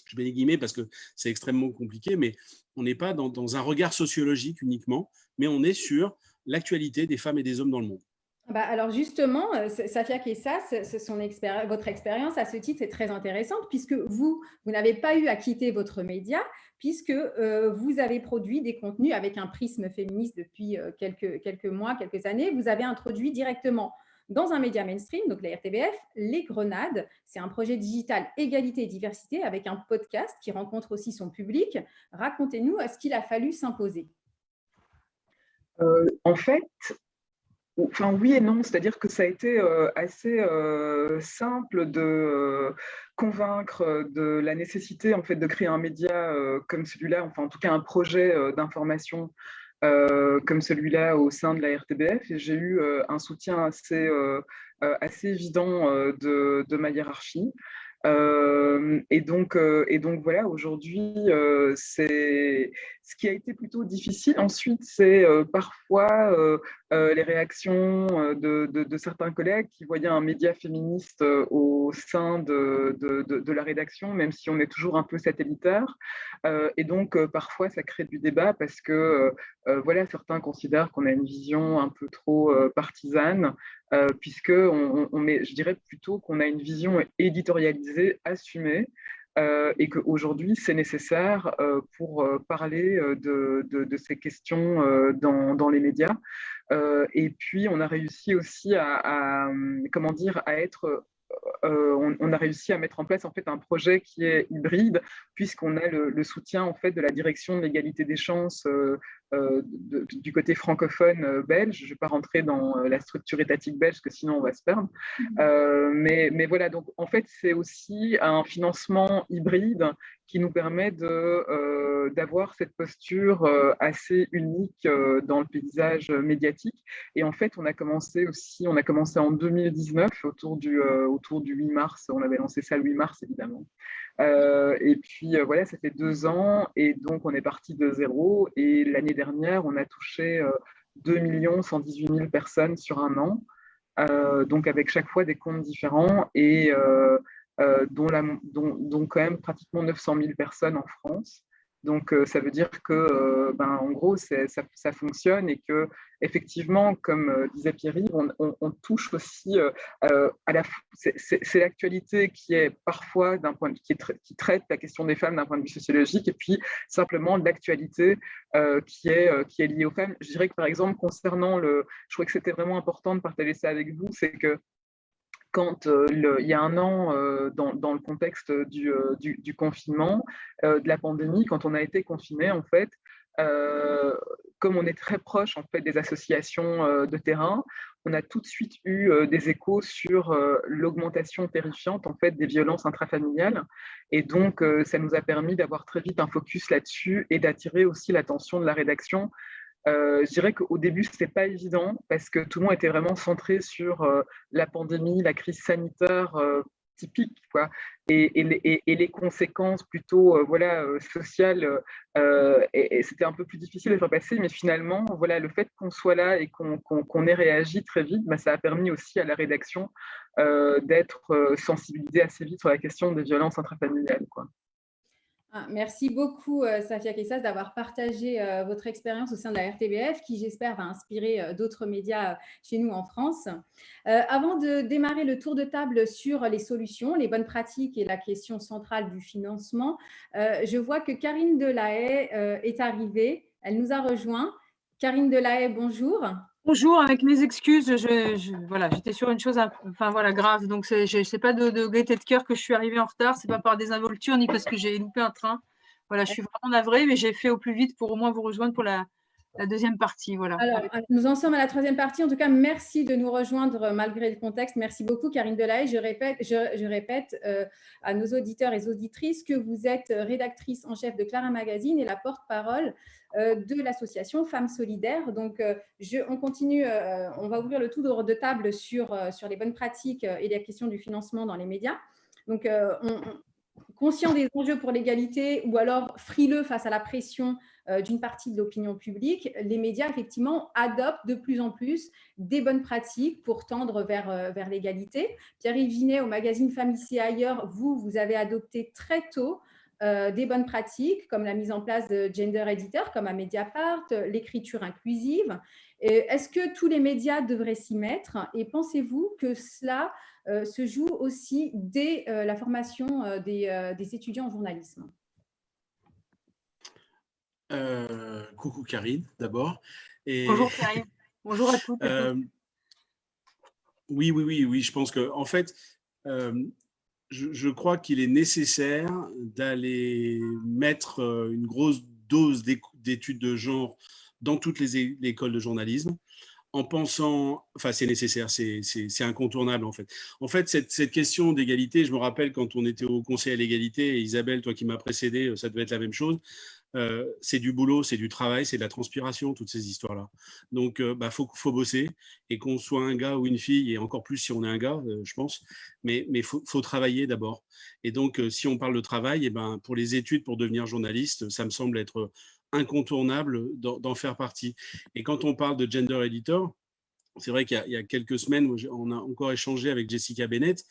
S3: Je mets les guillemets parce que c'est extrêmement compliqué, mais on n'est pas dans un regard sociologique uniquement, mais on est sur l'actualité des femmes et des hommes dans le monde.
S1: Alors justement, Safia Kessas, votre expérience à ce titre est très intéressante puisque vous n'avez pas eu à quitter votre média puisque vous avez produit des contenus avec un prisme féministe depuis quelques mois, quelques années. Vous avez introduit directement dans un média mainstream, donc la RTBF, Les Grenades. C'est un projet digital égalité et diversité avec un podcast qui rencontre aussi son public. Racontez-nous ce qu'il a fallu s'imposer.
S4: En fait, enfin oui et non, c'est-à-dire que ça a été assez simple de convaincre de la nécessité en fait de créer un média comme celui-là, enfin en tout cas un projet d'information comme celui-là au sein de la RTBF, et j'ai eu un soutien assez évident de ma hiérarchie. Et donc voilà, aujourd'hui, c'est ce qui a été plutôt difficile. Ensuite, c'est parfois les réactions de certains collègues qui voyaient un média féministe au sein de la rédaction, même si on est toujours un peu satellitaire. Et donc, parfois, ça crée du débat parce que voilà, certains considèrent qu'on a une vision un peu trop partisane, puisque je dirais plutôt qu'on a une vision éditorialisée, assumée, et qu'aujourd'hui, c'est nécessaire pour parler de ces questions dans les médias. Et puis, on a réussi aussi comment dire, à être on a réussi à mettre en place en fait un projet qui est hybride, puisqu'on a le soutien en fait de la direction de l'égalité des chances du côté francophone belge. Je ne vais pas rentrer dans la structure étatique belge, parce que sinon on va se perdre. Mais voilà, donc en fait c'est aussi un financement hybride qui nous permet d'avoir cette posture assez unique dans le paysage médiatique. Et en fait, on a commencé en 2019, autour du 8 mars, on avait lancé ça le 8 mars, évidemment. Et puis voilà, ça fait 2 ans, et donc on est parti de zéro. Et l'année dernière, on a touché 2 118 000 personnes sur un an, donc avec chaque fois des comptes différents, et dont quand même pratiquement 900 000 personnes en France. Donc, ça veut dire que, en gros, ça fonctionne, et que, effectivement, comme disait Pierre-Yves, on touche aussi c'est l'actualité qui est parfois qui traite la question des femmes d'un point de vue sociologique, et puis simplement l'actualité qui est liée aux femmes. Je dirais que, par exemple, concernant je trouvais que c'était vraiment important de partager ça avec vous, c'est que quand il y a un an, dans le contexte du confinement, de la pandémie, quand on a été confiné, en fait, comme on est très proche en fait des associations de terrain, on a tout de suite eu des échos sur l'augmentation terrifiante en fait des violences intrafamiliales, et donc ça nous a permis d'avoir très vite un focus là-dessus et d'attirer aussi l'attention de la rédaction. Je dirais qu'au début, ce n'était pas évident parce que tout le monde était vraiment centré sur la pandémie, la crise sanitaire typique, quoi, et les conséquences plutôt sociales. Et c'était un peu plus difficile à faire passer, mais finalement, voilà, le fait qu'on soit là et qu'on ait réagi très vite, ça a permis aussi à la rédaction d'être sensibilisée assez vite sur la question des violences intrafamiliales, quoi.
S1: Merci beaucoup, Safia Kessas, d'avoir partagé votre expérience au sein de la RTBF, qui, j'espère, va inspirer d'autres médias chez nous en France. Avant de démarrer le tour de table sur les solutions, les bonnes pratiques et la question centrale du financement, je vois que Karine Delahaye est arrivée. Elle nous a rejoint. Karine Delahaye, bonjour.
S6: Bonjour, avec mes excuses, voilà, j'étais sur une chose grave, donc je sais pas de gaieté de cœur que je suis arrivée en retard, c'est pas par désinvolture ni parce que j'ai loupé un train. Voilà, je suis vraiment navrée, mais j'ai fait au plus vite pour au moins vous rejoindre pour la deuxième partie. Voilà.
S1: Alors, nous en sommes à la troisième partie. En tout cas, merci de nous rejoindre malgré le contexte. Merci beaucoup, Karine Delahaye. Je répète à nos auditeurs et auditrices que vous êtes rédactrice en chef de Clara Magazine et la porte-parole de l'association Femmes Solidaires. Donc, on continue, on va ouvrir le tour de table sur les bonnes pratiques et la question du financement dans les médias. Donc, conscient des enjeux pour l'égalité ou alors frileux face à la pression d'une partie de l'opinion publique, les médias, effectivement, adoptent de plus en plus des bonnes pratiques pour tendre vers l'égalité. Pierre-Yves Vinet, au magazine Femmes ici et ailleurs, vous avez adopté très tôt des bonnes pratiques, comme la mise en place de gender editor, comme à Mediapart, l'écriture inclusive. Est-ce que tous les médias devraient s'y mettre? Et pensez-vous que cela se joue aussi dès la formation des étudiants en journalisme?
S3: Coucou Karine, d'abord.
S6: Bonjour Karine, bonjour à toutes.
S3: Oui, je pense que, en fait, je crois qu'il est nécessaire d'aller mettre une grosse dose d'études de genre dans toutes les écoles de journalisme, en pensant, enfin c'est nécessaire, c'est incontournable en fait. En fait, cette question d'égalité, je me rappelle quand on était au Conseil à l'égalité, et Isabelle, toi qui m'as précédé, ça devait être la même chose. c'est du boulot, c'est du travail, c'est de la transpiration, toutes ces histoires-là. Donc, faut bosser, et qu'on soit un gars ou une fille, et encore plus si on est un gars, je pense, mais faut travailler d'abord. Et donc, si on parle de travail, et ben, pour les études, pour devenir journaliste, ça me semble être incontournable d'en faire partie. Et quand on parle de gender editor, c'est vrai qu'il y a quelques semaines, on a encore échangé avec Jessica Bennett,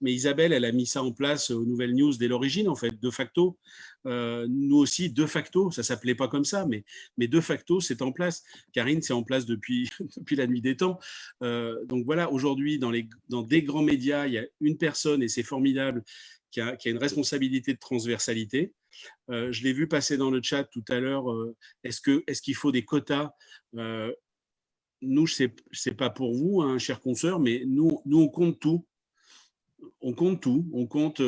S3: mais Isabelle, elle a mis ça en place aux Nouvelles News dès l'origine, en fait, de facto. Nous aussi, de facto, ça ne s'appelait pas comme ça, mais de facto, c'est en place. Karine, c'est en place depuis la nuit des temps. Donc voilà, aujourd'hui, dans des grands médias, il y a une personne, et c'est formidable, qui a une responsabilité de transversalité. Je l'ai vu passer dans le chat tout à l'heure. Est-ce qu'il faut des quotas? Nous, je sais pas pour vous, hein, chers consoeurs, mais nous, on compte tout. On compte tout. On compte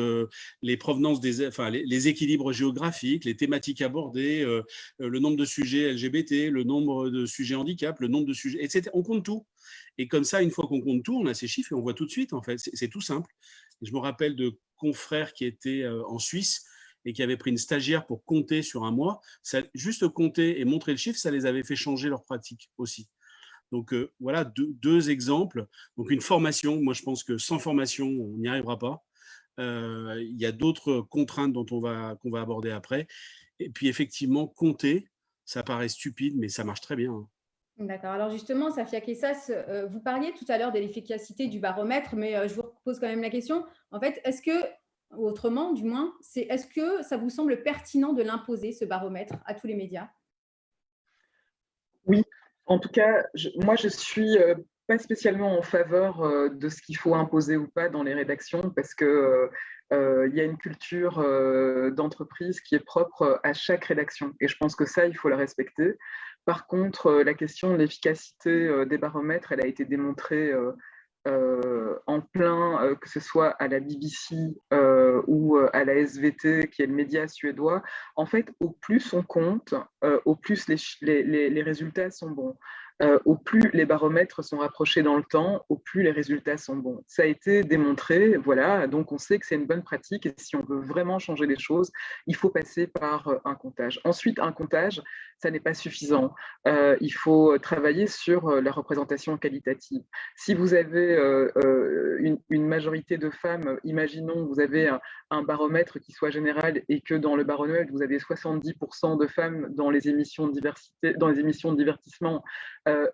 S3: les provenances les équilibres géographiques, les thématiques abordées, le nombre de sujets LGBT, le nombre de sujets handicap, le nombre de sujets, etc. On compte tout. Et comme ça, une fois qu'on compte tout, on a ces chiffres et on voit tout de suite, en fait. C'est tout simple. Et je me rappelle de confrères qui étaient en Suisse et qui avaient pris une stagiaire pour compter sur un mois. Juste compter et montrer le chiffre, ça les avait fait changer leur pratique aussi. Donc voilà, deux exemples. Donc une formation, moi je pense que sans formation, on n'y arrivera pas. Il y a d'autres contraintes qu'on va aborder après. Et puis effectivement, compter, ça paraît stupide, mais ça marche très bien.
S1: D'accord. Alors justement, Safia Kessas, vous parliez tout à l'heure de l'efficacité du baromètre, mais je vous pose quand même la question. En fait, est-ce que, ou autrement du moins, est-ce que ça vous semble pertinent de l'imposer, ce baromètre, à tous les médias?
S4: Oui. En tout cas, moi, je suis pas spécialement en faveur de ce qu'il faut imposer ou pas dans les rédactions, parce que il y a une culture d'entreprise qui est propre à chaque rédaction. Et je pense que ça, il faut la respecter. Par contre, la question de l'efficacité des baromètres, elle a été démontrée en plein, que ce soit à la BBC ou à la SVT, qui est le média suédois. En fait, au plus on compte, au plus les résultats sont bons. Au plus les baromètres sont rapprochés dans le temps, au plus les résultats sont bons. Ça a été démontré, voilà, donc on sait que c'est une bonne pratique, et si on veut vraiment changer les choses, il faut passer par un comptage. Ensuite, un comptage, ça n'est pas suffisant. Il faut travailler sur la représentation qualitative. Si vous avez une majorité de femmes, imaginons vous avez un baromètre qui soit général, et que dans le baromètre, vous avez 70% de femmes dans les émissions de diversité, dans les émissions de divertissement,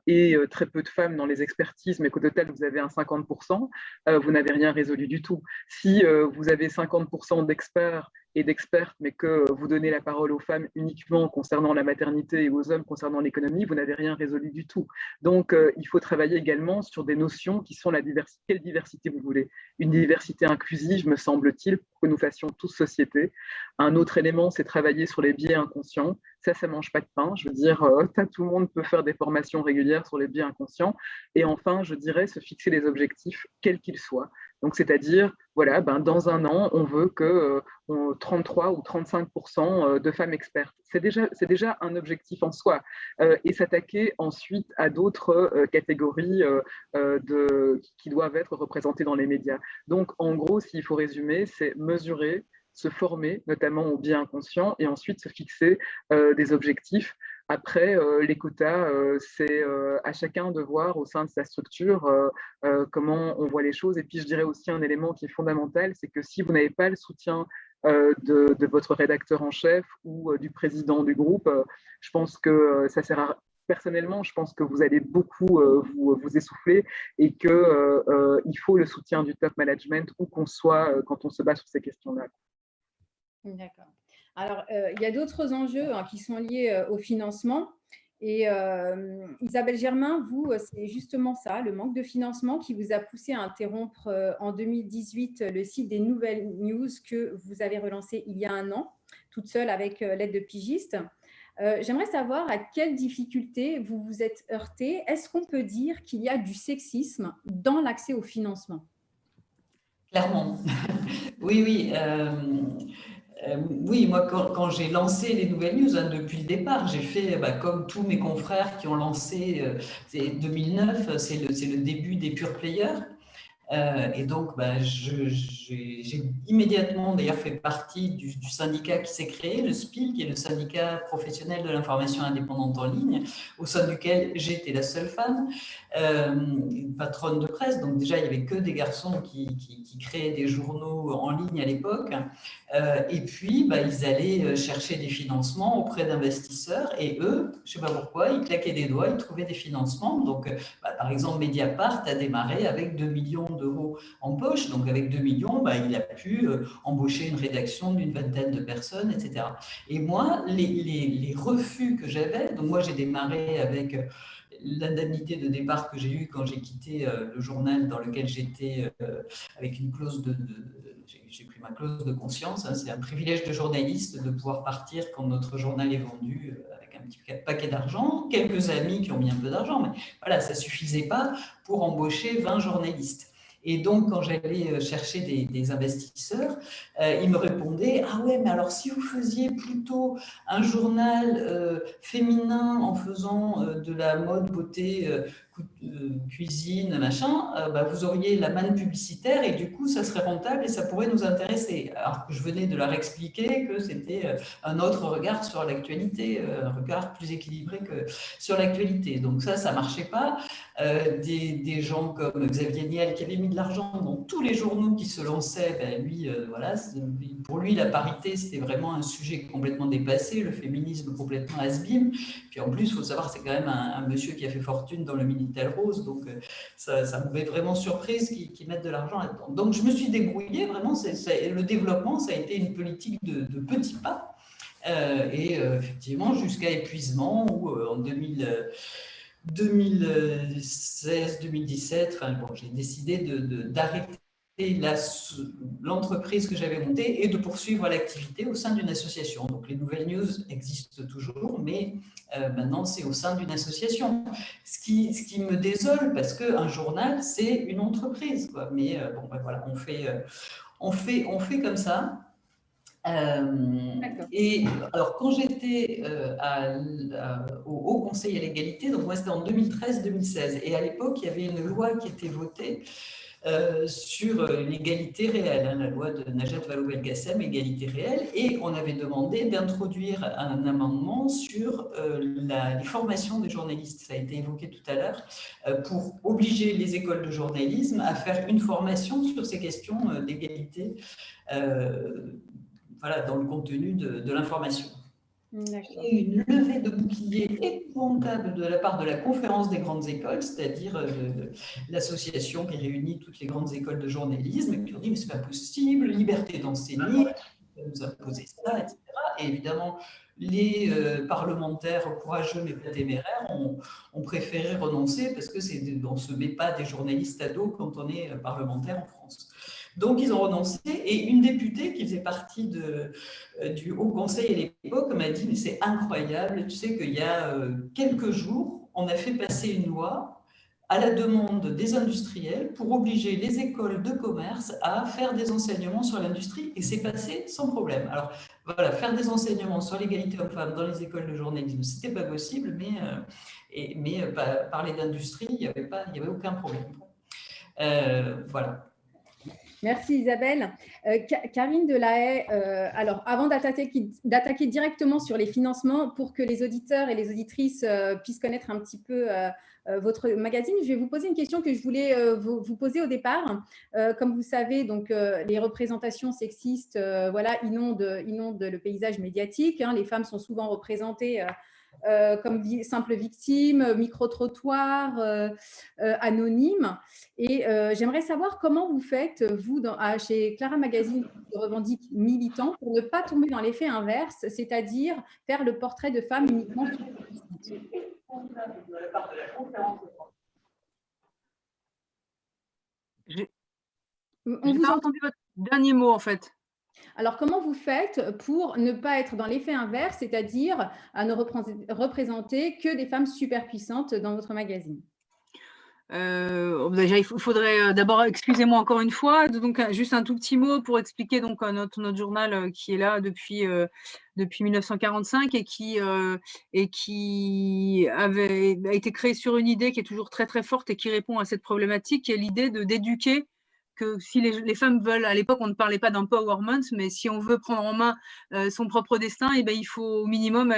S4: et très peu de femmes dans les expertises, mais qu'au total, vous avez un 50%, vous n'avez rien résolu du tout. Si vous avez 50% d'experts et d'expertes, mais que vous donnez la parole aux femmes uniquement concernant la maternité et aux hommes concernant l'économie, vous n'avez rien résolu du tout. Donc, il faut travailler également sur des notions qui sont la diversité. Quelle diversité vous voulez? Une diversité inclusive, me semble-t-il, pour que nous fassions tous société. Un autre élément, c'est travailler sur les biais inconscients. Ça mange pas de pain. Je veux dire, tout le monde peut faire des formations régulières sur les biais inconscients. Et enfin, je dirais, se fixer des objectifs, quels qu'ils soient. Donc, c'est-à-dire, voilà, dans un an, on veut que 33 ou 35% de femmes expertes. C'est déjà un objectif en soi. Et s'attaquer ensuite à d'autres catégories qui doivent être représentées dans les médias. Donc, en gros, s'il faut résumer, c'est mesurer, se former, notamment au biais inconscient, et ensuite se fixer des objectifs. Après, les quotas, c'est à chacun de voir au sein de sa structure comment on voit les choses. Et puis, je dirais aussi un élément qui est fondamental, c'est que si vous n'avez pas le soutien de votre rédacteur en chef ou du président du groupe, je pense que ça sert à... Personnellement, je pense que vous allez beaucoup vous essouffler, et qu'il faut le soutien du top management, où qu'on soit quand on se bat sur ces questions-là.
S1: D'accord. Alors, il y a d'autres enjeux qui sont liés au financement. Et Isabelle Germain, vous, c'est justement ça, le manque de financement, qui vous a poussé à interrompre en 2018 le site des Nouvelles News, que vous avez relancé il y a un an, toute seule avec l'aide de pigistes. J'aimerais savoir à quelles difficultés vous vous êtes heurtée. Est-ce qu'on peut dire qu'il y a du sexisme dans l'accès au financement?
S5: Clairement. Oui. Oui, moi, quand j'ai lancé les Nouvelles News, depuis le départ, j'ai fait comme tous mes confrères qui ont lancé, c'est 2009, c'est le début des pure players. Et donc, j'ai immédiatement d'ailleurs fait partie du syndicat qui s'est créé, le SPIL, qui est le syndicat professionnel de l'information indépendante en ligne, au sein duquel j'étais la seule femme, patronne de presse. Donc déjà, il n'y avait que des garçons qui créaient des journaux en ligne à l'époque. Et puis, ils allaient chercher des financements auprès d'investisseurs et eux, je ne sais pas pourquoi, ils claquaient des doigts, ils trouvaient des financements. Donc, par exemple, Mediapart a démarré avec 2 millions d'euros en poche. Donc, avec 2 millions, il a pu embaucher une rédaction d'une vingtaine de personnes, etc. Et moi, les refus que j'avais, donc moi, j'ai démarré avec l'indemnité de départ que j'ai eue quand j'ai quitté le journal dans lequel j'étais avec une clause j'ai pris ma clause de conscience. Hein, c'est un privilège de journaliste de pouvoir partir quand notre journal est vendu avec un petit paquet d'argent, quelques amis qui ont mis un peu d'argent, mais voilà, ça ne suffisait pas pour embaucher 20 journalistes. Et donc, quand j'allais chercher des investisseurs, ils me répondaient « Ah ouais, mais alors si vous faisiez plutôt un journal féminin en faisant de la mode, beauté, cuisine, machin, vous auriez la manne publicitaire et du coup, ça serait rentable et ça pourrait nous intéresser. » Alors que je venais de leur expliquer que c'était un autre regard sur l'actualité, un regard plus équilibré que sur l'actualité. Donc ça ne marchait pas. Des gens comme Xavier Niel qui avait mis de l'argent dans tous les journaux qui se lançaient, lui, voilà, pour lui, la parité, c'était vraiment un sujet complètement dépassé, le féminisme complètement has-been. Puis en plus, il faut savoir, c'est quand même un monsieur qui a fait fortune dans le Minitel Rose, donc ça m'avait vraiment surprise qu'ils mettent de l'argent là-dedans. Donc je me suis débrouillée, vraiment, le développement, ça a été une politique de petits pas, et effectivement, jusqu'à épuisement, où en 2016-2017, j'ai décidé d'arrêter l'entreprise que j'avais montée et de poursuivre l'activité au sein d'une association. Donc les nouvelles news existent toujours, mais maintenant c'est au sein d'une association. Ce qui me désole, parce qu'un journal, c'est une entreprise, quoi. Mais voilà, on fait comme ça. Et alors, quand j'étais au Haut Conseil à l'égalité, donc moi c'était en 2013-2016, et à l'époque il y avait une loi qui était votée sur l'égalité réelle, hein, la loi de Najat Vallaud-Belkacem, égalité réelle, et on avait demandé d'introduire un amendement sur les formations des journalistes. Ça a été évoqué tout à l'heure, pour obliger les écoles de journalisme à faire une formation sur ces questions d'égalité. Voilà, dans le contenu de l'information. Et une levée de bouclier épouvantable de la part de la conférence des grandes écoles, c'est-à-dire l'association qui réunit toutes les grandes écoles de journalisme, et qui ont dit mais c'est pas possible, liberté d'enseigner, nous imposer ça, etc. Et évidemment, les parlementaires courageux mais pas téméraires ont préféré renoncer parce que on ne se met pas des journalistes à dos quand on est parlementaire en France. Donc, ils ont renoncé et une députée qui faisait partie du Haut Conseil à l'époque m'a dit « mais c'est incroyable, tu sais qu'il y a quelques jours, on a fait passer une loi à la demande des industriels pour obliger les écoles de commerce à faire des enseignements sur l'industrie et c'est passé sans problème. » Alors, voilà, faire des enseignements sur l'égalité homme-femme dans les écoles de journalisme, ce n'était pas possible, mais parler d'industrie, il n'y avait aucun problème. Voilà.
S1: Merci Isabelle. Karine Delahaye, alors avant d'attaquer directement sur les financements, pour que les auditeurs et les auditrices puissent connaître un petit peu votre magazine, je vais vous poser une question que je voulais vous poser au départ. Comme vous savez, donc, les représentations sexistes inondent le paysage médiatique, hein. Les femmes sont souvent représentées comme simple victime, micro-trottoir, anonyme. Et j'aimerais savoir comment vous faites, vous, chez Clara Magazine, qui revendique militant, pour ne pas tomber dans l'effet inverse, c'est-à-dire faire le portrait de femmes uniquement sur
S6: On vous a entendu votre dernier mot, en fait.
S1: Alors, comment vous faites pour ne pas être dans l'effet inverse, c'est-à-dire à ne représenter que des femmes super puissantes dans votre magazine?
S6: Déjà, il faudrait d'abord, excusez-moi encore une fois, donc juste un tout petit mot pour expliquer donc notre journal qui est là depuis 1945 et qui a été créé sur une idée qui est toujours très très forte et qui répond à cette problématique, qui est l'idée d'éduquer que si les femmes veulent, à l'époque, on ne parlait pas d'empowerment, mais si on veut prendre en main son propre destin, et ben, il faut au minimum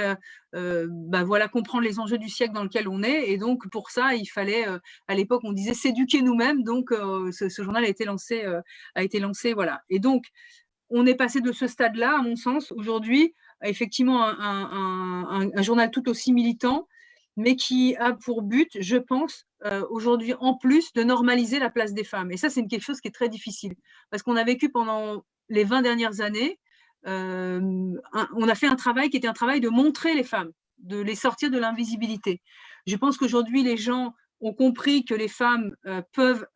S6: voilà, comprendre les enjeux du siècle dans lequel on est. Et donc, pour ça, il fallait, à l'époque, on disait s'éduquer nous-mêmes. Donc, ce journal a été lancé, voilà. Et donc, on est passé de ce stade-là, à mon sens, aujourd'hui, effectivement, un journal tout aussi militant, mais qui a pour but, je pense, aujourd'hui, en plus, de normaliser la place des femmes. Et ça, c'est quelque chose qui est très difficile. Parce qu'on a vécu pendant les 20 dernières années, on a fait un travail qui était un travail de montrer les femmes, de les sortir de l'invisibilité. Je pense qu'aujourd'hui, les gens ont compris que les femmes peuvent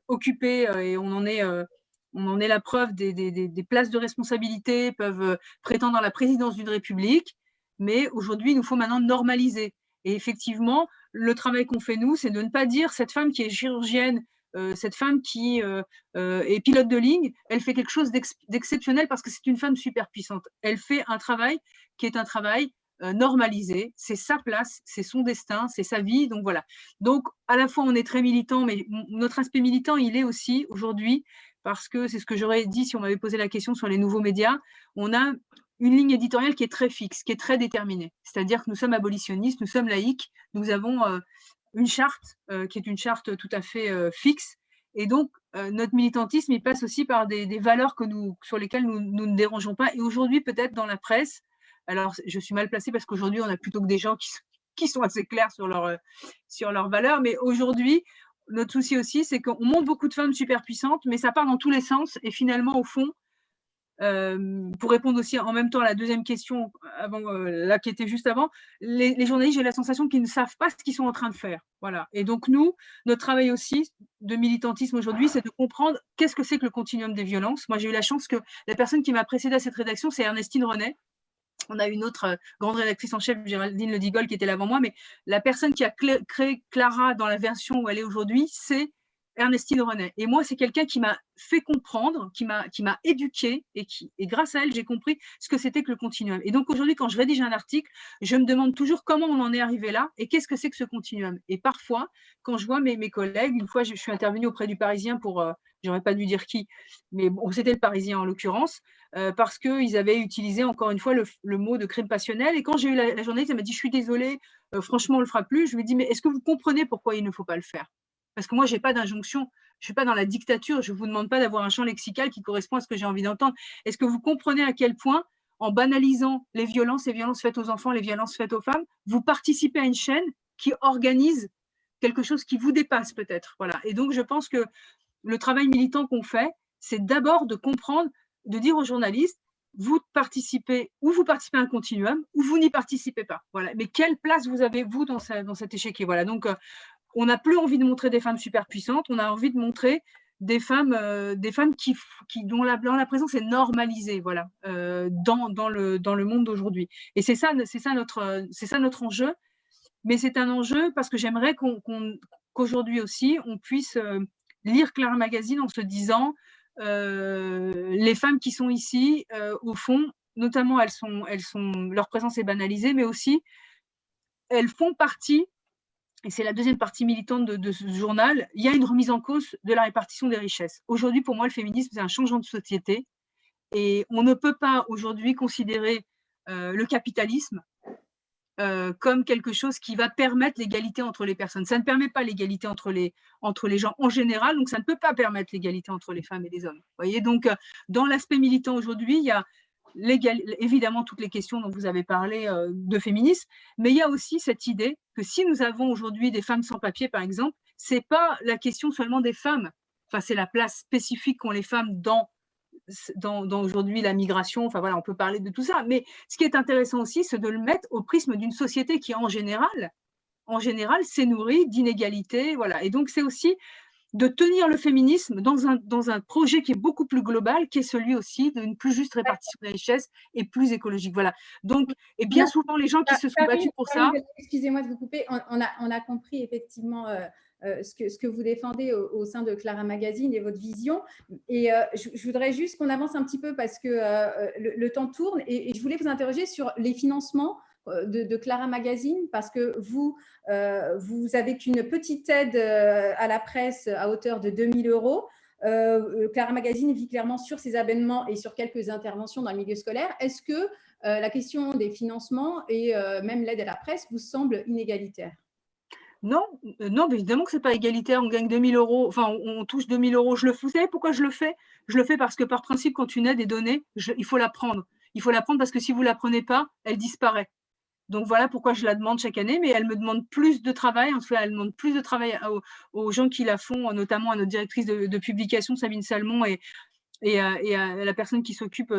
S6: occuper, et on en est la preuve, des places de responsabilité, peuvent prétendre à la présidence d'une république, mais aujourd'hui, il nous faut maintenant normaliser. Et effectivement, le travail qu'on fait, nous, c'est de ne pas dire cette femme qui est chirurgienne, cette femme qui est pilote de ligne, elle fait quelque chose d'exceptionnel parce que c'est une femme super puissante. Elle fait un travail qui est un travail normalisé, c'est sa place, c'est son destin, c'est sa vie, donc voilà. Donc, à la fois, on est très militant, mais notre aspect militant, il est aussi, aujourd'hui, parce que c'est ce que j'aurais dit si on m'avait posé la question sur les nouveaux médias, on a une ligne éditoriale qui est très fixe, qui est très déterminée. C'est-à-dire que nous sommes abolitionnistes, nous sommes laïques, nous avons une charte qui est une charte tout à fait fixe. Et donc, notre militantisme, il passe aussi par des valeurs sur lesquelles nous ne dérangeons pas. Et aujourd'hui, peut-être dans la presse, alors je suis mal placée parce qu'aujourd'hui, on a plutôt que des gens qui sont assez clairs sur leurs valeurs. Mais aujourd'hui, notre souci aussi, c'est qu'on montre beaucoup de femmes super puissantes, mais ça part dans tous les sens. Et finalement, au fond, pour répondre aussi en même temps à la deuxième question avant, là, qui était juste avant, les journalistes, j'ai la sensation qu'ils ne savent pas ce qu'ils sont en train de faire. Voilà. Et donc nous, notre travail aussi de militantisme aujourd'hui, c'est de comprendre qu'est-ce que c'est que le continuum des violences. Moi, j'ai eu la chance que la personne qui m'a précédée à cette rédaction, c'est Ernestine Renet. On a une autre grande rédactrice en chef, Géraldine Ledigol, qui était là avant moi, mais la personne qui a créé Clara dans la version où elle est aujourd'hui, c'est Ernestine Renet. Et moi, c'est quelqu'un qui m'a fait comprendre, qui m'a éduquée, et grâce à elle, j'ai compris ce que c'était que le continuum. Et donc aujourd'hui, quand je rédige un article, je me demande toujours comment on en est arrivé là et qu'est-ce que c'est que ce continuum. Et parfois, quand je vois mes collègues, une fois, je suis intervenue auprès du Parisien pour, j'aurais pas dû dire qui, mais bon, c'était le Parisien en l'occurrence, parce qu'ils avaient utilisé encore une fois le mot de crime passionnel. Et quand j'ai eu la journaliste, elle m'a dit, je suis désolée, franchement, on le fera plus. Je lui ai dit, mais est-ce que vous comprenez pourquoi il ne faut pas le faire? Parce que moi, je n'ai pas d'injonction, je ne suis pas dans la dictature, je ne vous demande pas d'avoir un champ lexical qui correspond à ce que j'ai envie d'entendre. Est-ce que vous comprenez à quel point, en banalisant les violences faites aux enfants, les violences faites aux femmes, vous participez à une chaîne qui organise quelque chose qui vous dépasse peut-être. Voilà. Et donc, je pense que le travail militant qu'on fait, c'est d'abord de comprendre, de dire aux journalistes, vous participez à un continuum, ou vous n'y participez pas. Voilà. Mais quelle place vous avez, vous, dans cet échiquier? Voilà. Donc, on n'a plus envie de montrer des femmes super puissantes, on a envie de montrer des femmes dont la présence est normalisée, voilà, dans le monde d'aujourd'hui. Et c'est ça notre enjeu. Mais c'est un enjeu parce que j'aimerais qu'aujourd'hui aussi, on puisse lire Clara Magazine en se disant les femmes qui sont ici, au fond, notamment leur présence est banalisée, mais aussi elles font partie, et c'est la deuxième partie militante de ce journal, il y a une remise en cause de la répartition des richesses. Aujourd'hui, pour moi, le féminisme, c'est un changement de société. Et on ne peut pas aujourd'hui considérer le capitalisme comme quelque chose qui va permettre l'égalité entre les personnes. Ça ne permet pas l'égalité entre les gens en général, donc ça ne peut pas permettre l'égalité entre les femmes et les hommes. Vous voyez, donc dans l'aspect militant aujourd'hui, il y a évidemment toutes les questions dont vous avez parlé de féminisme, mais il y a aussi cette idée que si nous avons aujourd'hui des femmes sans papier, par exemple, ce n'est pas la question seulement des femmes, enfin, c'est la place spécifique qu'ont les femmes dans aujourd'hui la migration, enfin voilà, on peut parler de tout ça, mais ce qui est intéressant aussi, c'est de le mettre au prisme d'une société qui, en général, s'est nourrie d'inégalités, voilà, et donc c'est aussi de tenir le féminisme dans un projet qui est beaucoup plus global, qui est celui aussi d'une plus juste répartition des richesses et plus écologique. Voilà. Donc, et bien souvent, les gens qui se sont battus pour ça…
S1: Excusez-moi de vous couper, on a compris effectivement ce que vous défendez au sein de Clara Magazine et votre vision. Et je voudrais juste qu'on avance un petit peu parce que le temps tourne et je voulais vous interroger sur les financements de Clara Magazine, parce que vous avez qu'une petite aide à la presse à hauteur de 2 000 €. Clara Magazine vit clairement sur ses abonnements et sur quelques interventions dans le milieu scolaire. Est-ce que la question des financements et même l'aide à la presse vous semble inégalitaire?
S6: Non, non, mais évidemment que c'est pas égalitaire. On gagne 2 000 €, enfin, on touche 2 000 €. Vous savez pourquoi je le fais? Je le fais parce que par principe, quand une aide est donnée, il faut la prendre. Il faut la prendre parce que si vous la prenez pas, elle disparaît. Donc voilà pourquoi je la demande chaque année, mais elle me demande plus de travail. En tout cas, elle demande plus de travail aux gens qui la font, notamment à notre directrice de publication, Sabine Salmon, et à la personne qui s'occupe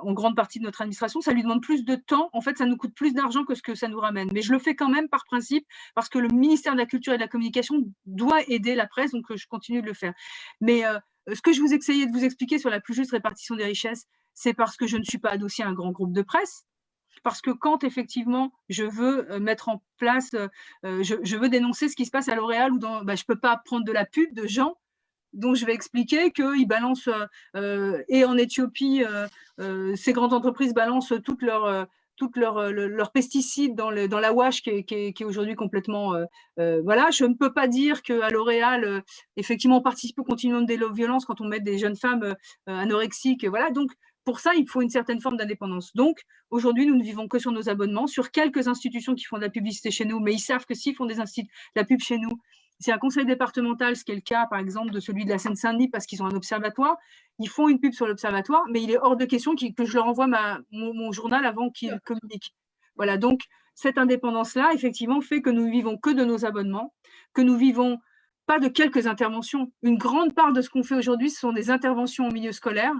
S6: en grande partie de notre administration. Ça lui demande plus de temps. En fait, ça nous coûte plus d'argent que ce que ça nous ramène. Mais je le fais quand même par principe parce que le ministère de la Culture et de la Communication doit aider la presse, donc je continue de le faire. Mais ce que je vous essayais de vous expliquer sur la plus juste répartition des richesses, c'est parce que je ne suis pas adossée à un grand groupe de presse. Parce que quand effectivement je veux mettre en place, je veux dénoncer ce qui se passe à L'Oréal, ou je ne peux pas prendre de la pub de gens dont je vais expliquer qu'ils balancent, et en Éthiopie, ces grandes entreprises balancent toutes leurs pesticides dans la WASH qui est aujourd'hui complètement… voilà, je ne peux pas dire qu'à L'Oréal, effectivement, on participe au continuum des violences quand on met des jeunes femmes anorexiques. Voilà, donc pour ça, il faut une certaine forme d'indépendance. Donc, aujourd'hui, nous ne vivons que sur nos abonnements, sur quelques institutions qui font de la publicité chez nous, mais ils savent que s'ils font de la pub chez nous, c'est un conseil départemental, ce qui est le cas, par exemple, de celui de la Seine-Saint-Denis, parce qu'ils ont un observatoire. Ils font une pub sur l'observatoire, mais il est hors de question que je leur envoie mon journal avant qu'ils communiquent. Voilà, donc cette indépendance-là, effectivement, fait que nous ne vivons que de nos abonnements, que nous vivons pas de quelques interventions. Une grande part de ce qu'on fait aujourd'hui, ce sont des interventions au milieu scolaire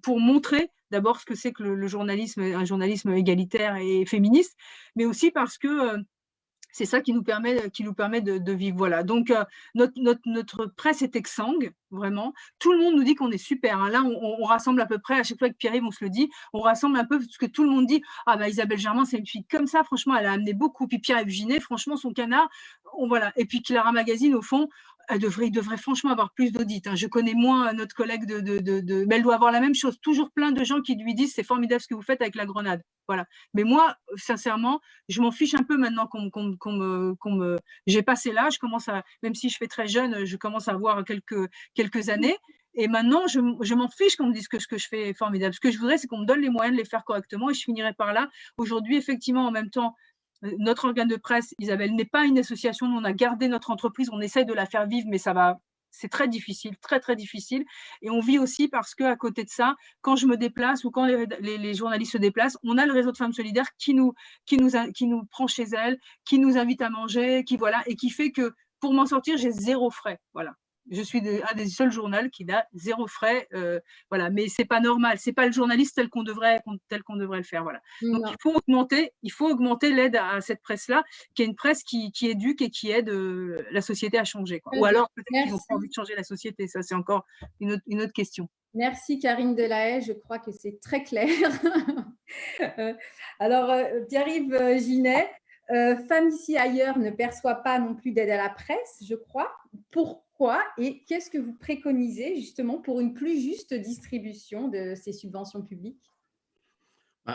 S6: pour montrer d'abord ce que c'est que le journalisme, un journalisme égalitaire et féministe, mais aussi parce que c'est ça qui nous permet de vivre. Voilà. Donc, notre presse est exsangue, vraiment. Tout le monde nous dit qu'on est super. Hein. Là, on rassemble à peu près, à chaque fois que Pierre-Yves, on se le dit, on rassemble un peu ce que tout le monde dit. Ah, bah, Isabelle Germain, c'est une fille comme ça, franchement, elle a amené beaucoup. Puis Pierre-Yves Ginet, franchement, son canard, voilà. Et puis Clara Magazine, au fond, il devrait franchement avoir plus d'audits. Hein. Je connais moins notre collègue mais elle doit avoir la même chose. Toujours plein de gens qui lui disent c'est formidable ce que vous faites avec la Grenade. Voilà. Mais moi, sincèrement, je m'en fiche un peu maintenant j'ai passé l'âge, même si je fais très jeune, je commence à avoir quelques années. Et maintenant, je m'en fiche qu'on me dise que ce que je fais est formidable. Ce que je voudrais, c'est qu'on me donne les moyens de les faire correctement, et je finirai par là. Aujourd'hui, effectivement, en même temps, notre organe de presse, Isabelle, n'est pas une association. Nous, on a gardé notre entreprise, on essaye de la faire vivre, mais c'est très difficile, très, très difficile. Et on vit aussi parce qu'à côté de ça, quand je me déplace ou quand les journalistes se déplacent, on a le réseau de femmes solidaires qui nous prend chez elles, qui nous invite à manger, et qui fait que pour m'en sortir, j'ai 0 frais. Voilà. Je suis un des seuls journaux qui n'a 0 frais, voilà. Mais c'est pas normal, c'est pas le journaliste tel qu'on devrait le faire, voilà. Donc il faut augmenter l'aide à cette presse-là, qui est une presse qui éduque et qui aide la société à changer, quoi. Ou alors peut-être qu'ils n'ont pas envie de changer la société, ça c'est encore une autre question.
S1: Merci Karine Delahaye, je crois que c'est très clair. Alors Pierre-Yves Ginet, Femmes ici ailleurs ne perçoit pas non plus d'aide à la presse, je crois. Pourquoi et qu'est-ce que vous préconisez justement pour une plus juste distribution de ces subventions publiques?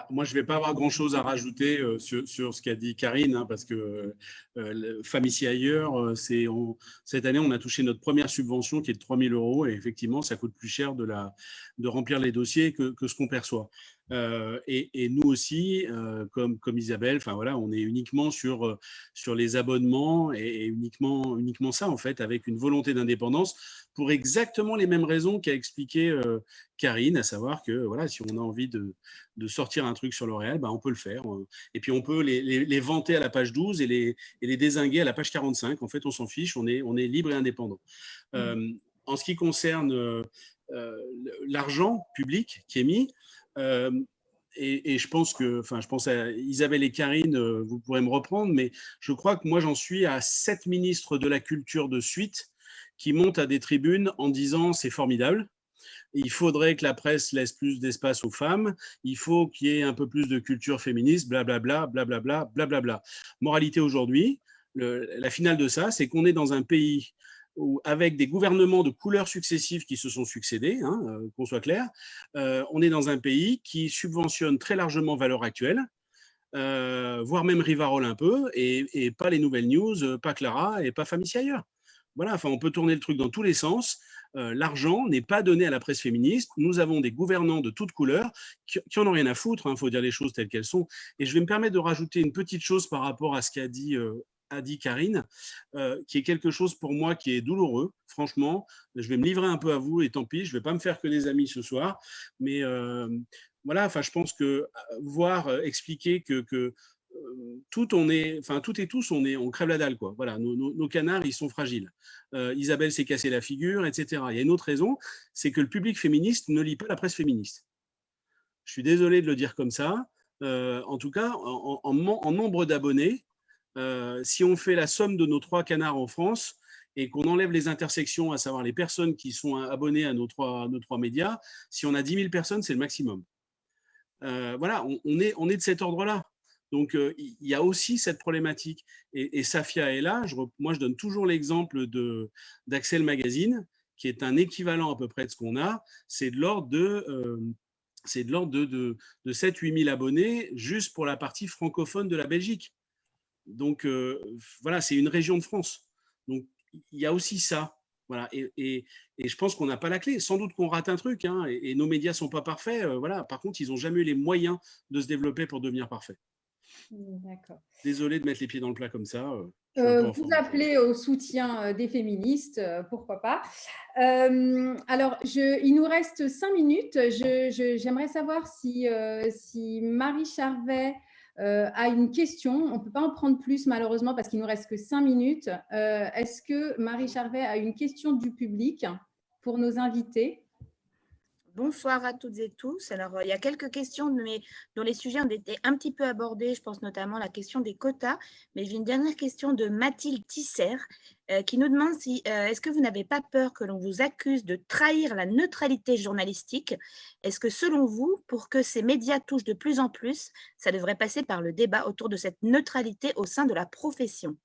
S3: Moi, je ne vais pas avoir grand-chose à rajouter sur ce qu'a dit Karine, hein, parce que Femmes ici ailleurs, cette année, on a touché notre première subvention qui est de 3 000 €, et effectivement, ça coûte plus cher de remplir les dossiers que ce qu'on perçoit. Et nous aussi, comme Isabelle, enfin voilà, on est uniquement sur les abonnements et uniquement ça en fait, avec une volonté d'indépendance pour exactement les mêmes raisons qu'a expliqué Karine, à savoir que voilà, si on a envie de sortir un truc sur L'Oréal, on peut le faire. Et puis on peut les vanter à la page 12 et les dézinguer à la page 45. En fait, on s'en fiche, on est libre et indépendant. En ce qui concerne l'argent public qui est mis, et je pense à Isabelle et Karine, vous pourrez me reprendre, mais je crois que moi j'en suis à 7 ministres de la culture de suite qui montent à des tribunes en disant c'est formidable, il faudrait que la presse laisse plus d'espace aux femmes, il faut qu'il y ait un peu plus de culture féministe, blablabla, blablabla, blablabla. Moralité aujourd'hui, la finale de ça, c'est qu'on est dans un pays avec des gouvernements de couleurs successives qui se sont succédés, hein, qu'on soit clair, on est dans un pays qui subventionne très largement Valeurs Actuelles, voire même Rivarol un peu, et pas les nouvelles news, pas Clara et pas Femmes ici ailleurs. Voilà, enfin, on peut tourner le truc dans tous les sens. l'argent n'est pas donné à la presse féministe. Nous avons des gouvernants de toutes couleurs qui en ont rien à foutre, il faut dire les choses telles qu'elles sont. Et je vais me permettre de rajouter une petite chose par rapport à ce qu'a dit Karine, qui est quelque chose pour moi qui est douloureux. Franchement, je vais me livrer un peu à vous et tant pis, je ne vais pas me faire que des amis ce soir. Mais voilà, je pense que expliquer que toutes et tous, on crève la dalle, quoi. Voilà, nos canards, ils sont fragiles. Isabelle s'est cassé la figure, etc. Il y a une autre raison, c'est que le public féministe ne lit pas la presse féministe. Je suis désolé de le dire comme ça. En tout cas, en nombre d'abonnés, si on fait la somme de nos 3 canards en France et qu'on enlève les intersections, à savoir les personnes qui sont abonnées à nos trois médias, si on a 10 000 personnes, c'est le maximum. Voilà, on est de cet ordre-là. Donc, il y a aussi cette problématique. Et Safia est là. Moi, je donne toujours l'exemple d'Axel Magazine, qui est un équivalent à peu près de ce qu'on a. C'est de l'ordre de 7-8 000 abonnés juste pour la partie francophone de la Belgique. Donc, voilà, c'est une région de France. Donc, il y a aussi ça. Voilà. Et je pense qu'on n'a pas la clé. Sans doute qu'on rate un truc, hein, et nos médias ne sont pas parfaits. Voilà. Par contre, ils n'ont jamais eu les moyens de se développer pour devenir parfaits.
S1: D'accord.
S3: Désolé de mettre les pieds dans le plat comme ça.
S1: Vous appelez au soutien des féministes, pourquoi pas. Alors, il nous reste 5 minutes. J'aimerais savoir si Marie Charvet a une question. On ne peut pas en prendre plus, malheureusement, parce qu'il ne nous reste que 5 minutes. Est-ce que Marie Charvet a une question du public pour nos invités ?
S7: Bonsoir à toutes et tous. Alors, il y a quelques questions, mais dont les sujets ont été un petit peu abordés. Je pense notamment à la question des quotas. Mais j'ai une dernière question de Mathilde Tisser qui nous demande si est-ce que vous n'avez pas peur que l'on vous accuse de trahir la neutralité journalistique? Est-ce que selon vous, pour que ces médias touchent de plus en plus, ça devrait passer par le débat autour de cette neutralité au sein de la profession?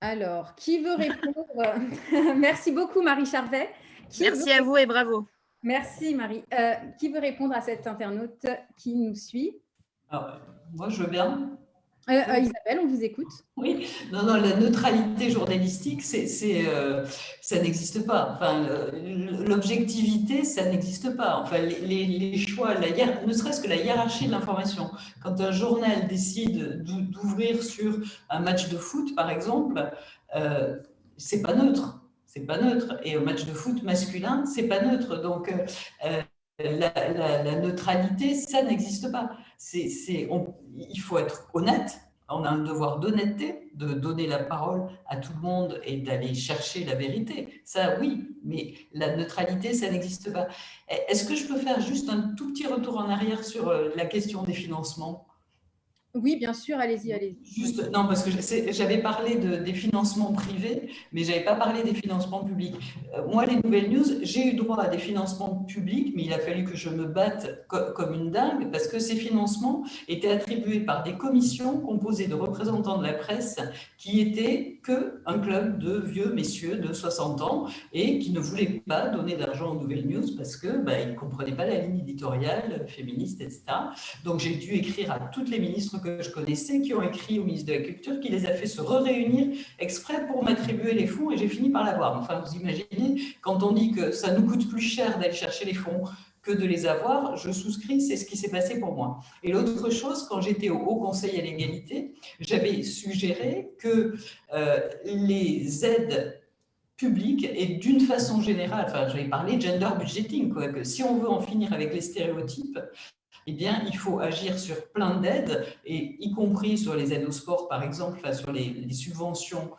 S1: Alors, qui veut répondre? Merci beaucoup, Marie Charvet.
S7: Merci à vous et bravo.
S1: Merci, Marie. Qui veut répondre à cet internaute qui nous suit?
S5: Alors, moi, je veux bien.
S1: Isabelle, on vous écoute.
S5: Oui, non, la neutralité journalistique, ça n'existe pas. Enfin, l'objectivité, ça n'existe pas. Enfin, les choix, ne serait-ce que la hiérarchie de l'information. Quand un journal décide d'ouvrir sur un match de foot, par exemple, c'est pas neutre. C'est pas neutre. Et au match de foot masculin, c'est pas neutre. Donc, la neutralité, ça n'existe pas. Il faut être honnête. On a un devoir d'honnêteté, de donner la parole à tout le monde et d'aller chercher la vérité. Ça, oui, mais la neutralité, ça n'existe pas. Est-ce que je peux faire juste un tout petit retour en arrière sur la question des financements ?
S1: Oui, bien sûr, allez-y.
S5: Juste, non, parce que j'avais parlé des financements privés, mais je n'avais pas parlé des financements publics. Moi, les nouvelles news, j'ai eu droit à des financements publics, mais il a fallu que je me batte comme une dingue, parce que ces financements étaient attribués par des commissions composées de représentants de la presse qui étaient qu'un club de vieux messieurs de 60 ans et qui ne voulaient pas donner d'argent aux nouvelles news parce qu'ils ne comprenaient pas la ligne éditoriale féministe, etc. Donc, j'ai dû écrire à toutes les ministres que je connaissais, qui ont écrit au ministre de la Culture, qui les a fait se réunir exprès pour m'attribuer les fonds, et j'ai fini par l'avoir. Enfin, vous imaginez, quand on dit que ça nous coûte plus cher d'aller chercher les fonds que de les avoir, je souscris, c'est ce qui s'est passé pour moi. Et l'autre chose, quand j'étais au Haut Conseil à l'égalité, j'avais suggéré que les aides publiques et d'une façon générale, enfin, j'avais parlé gender budgeting, quoi, que si on veut en finir avec les stéréotypes, eh bien, il faut agir sur plein d'aides, et y compris sur les aides au sport, par exemple, enfin, sur les subventions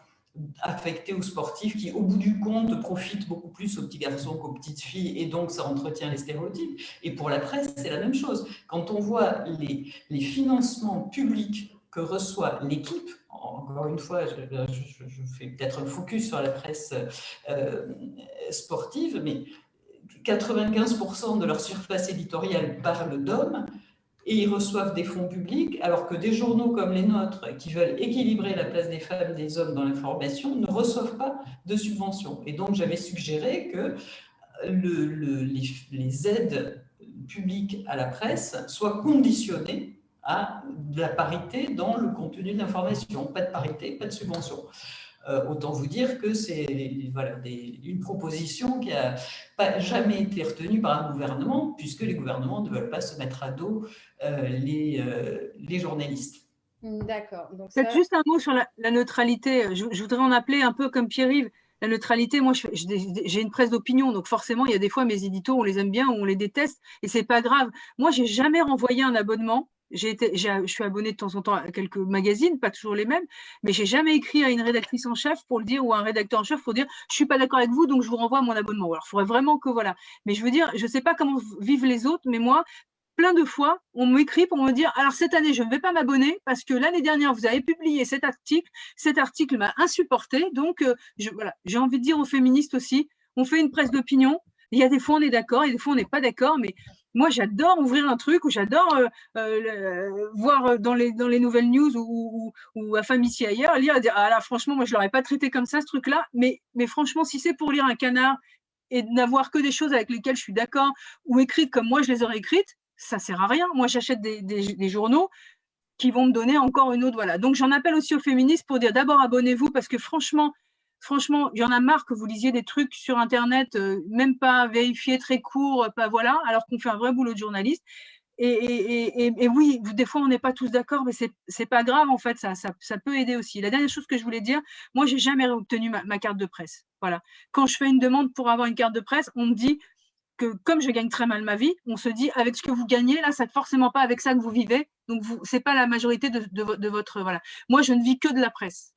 S5: affectées aux sportifs qui, au bout du compte, profitent beaucoup plus aux petits garçons qu'aux petites filles, et donc ça entretient les stéréotypes. Et pour la presse, c'est la même chose. Quand on voit les financements publics que reçoit l'équipe, encore une fois, je fais peut-être un focus sur la presse sportive, mais 95% de leur surface éditoriale parle d'hommes, et ils reçoivent des fonds publics, alors que des journaux comme les nôtres, qui veulent équilibrer la place des femmes et des hommes dans l'information, ne reçoivent pas de subventions. Et donc, j'avais suggéré que les aides publiques à la presse soient conditionnées à de la parité dans le contenu de l'information. Pas de parité, pas de subvention. autant vous dire que c'est voilà, une proposition qui n'a jamais été retenue par un gouvernement, puisque les gouvernements ne veulent pas se mettre à dos les journalistes.
S1: D'accord.
S6: Peut-être juste un mot sur la neutralité. Je voudrais en appeler un peu comme Pierre-Yves. La neutralité, moi, j'ai une presse d'opinion, donc forcément, il y a des fois mes éditos, on les aime bien ou on les déteste, et c'est pas grave. Moi, j'ai jamais renvoyé un abonnement. Je suis abonnée de temps en temps à quelques magazines, pas toujours les mêmes, mais j'ai jamais écrit à une rédactrice en chef pour le dire ou à un rédacteur en chef pour dire je suis pas d'accord avec vous, donc je vous renvoie mon abonnement. Alors, il faudrait vraiment que voilà. Mais je veux dire, je sais pas comment vivent les autres, mais moi, plein de fois, on m'écrit pour me dire alors cette année, je ne vais pas m'abonner parce que l'année dernière, vous avez publié cet article m'a insupporté. Donc, voilà, j'ai envie de dire aux féministes aussi, on fait une presse d'opinion. Il y a des fois, on est d'accord, il y a des fois, on n'est pas d'accord, mais moi, j'adore ouvrir un truc ou j'adore voir dans les nouvelles news ou à Femme ici ailleurs, lire et dire ah là, franchement, moi, je ne l'aurais pas traité comme ça, ce truc-là. Mais franchement, si c'est pour lire un canard et n'avoir que des choses avec lesquelles je suis d'accord ou écrites comme moi, je les aurais écrites, ça ne sert à rien. Moi, j'achète des journaux qui vont me donner encore une autre. Voilà. Donc, j'en appelle aussi aux féministes pour dire d'abord, abonnez-vous parce que franchement, il y en a marre que vous lisiez des trucs sur Internet, même pas vérifiés, très courts, pas voilà, alors qu'on fait un vrai boulot de journaliste. Et oui, des fois, on n'est pas tous d'accord, mais c'est pas grave, en fait, ça peut aider aussi. La dernière chose que je voulais dire, moi, j'ai jamais obtenu ma carte de presse. Voilà. Quand je fais une demande pour avoir une carte de presse, on me dit que comme je gagne très mal ma vie, on se dit avec ce que vous gagnez là, c'est forcément pas avec ça que vous vivez, donc c'est pas la majorité de votre voilà. Moi, je ne vis que de la presse,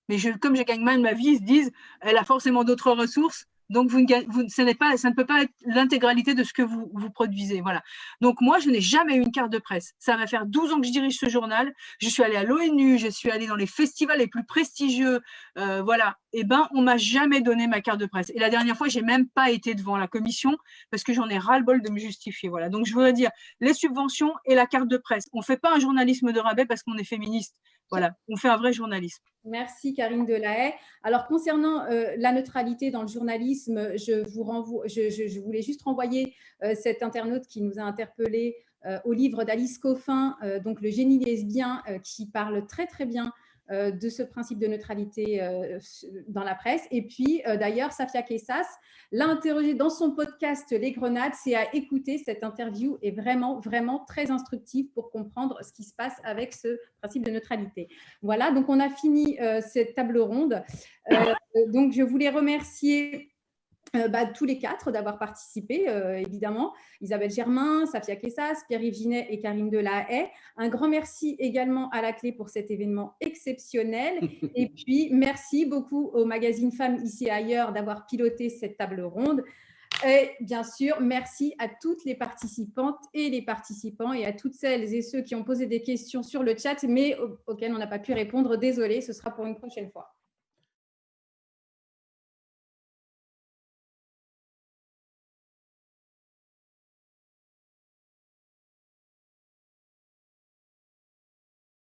S6: mais comme je gagne mal ma vie, ils se disent elle a forcément d'autres ressources, donc ça ne peut pas être l'intégralité de ce que vous produisez, voilà. Donc moi, je n'ai jamais eu une carte de presse. Ça va faire 12 ans que je dirige ce journal. Je suis allée à l'ONU, je suis allée dans les festivals les plus prestigieux, voilà. Et ben, on m'a jamais donné ma carte de presse. Et la dernière fois, j'ai même pas été devant la commission parce que j'en ai ras-le-bol de me justifier, voilà. Donc je voudrais dire les subventions et la carte de presse. On fait pas un journalisme de rabais parce qu'on est féministe. Voilà, on fait un vrai journalisme.
S1: Merci Karine Delahaye. Alors concernant la neutralité dans le journalisme, je voulais juste renvoyer cet internaute qui nous a interpellés au livre d'Alice Coffin, donc Le génie lesbien, qui parle très très bien de ce principe de neutralité dans la presse. Et puis d'ailleurs, Safia Kessas l'a interrogé dans son podcast Les Grenades. C'est à écouter, cette interview est vraiment, vraiment très instructive pour comprendre ce qui se passe avec ce principe de neutralité. Voilà, donc on a fini cette table ronde. Donc je voulais remercier tous les quatre d'avoir participé, évidemment. Isabelle Germain, Safia Kessas, Pierre-Yves Ginet et Karine Delahaye. Un grand merci également à la clé pour cet événement exceptionnel. Et puis, merci beaucoup au magazine Femmes ici et ailleurs d'avoir piloté cette table ronde. Et bien sûr, merci à toutes les participantes et les participants et à toutes celles et ceux qui ont posé des questions sur le chat, mais auxquelles on n'a pas pu répondre. Désolée, ce sera pour une prochaine fois.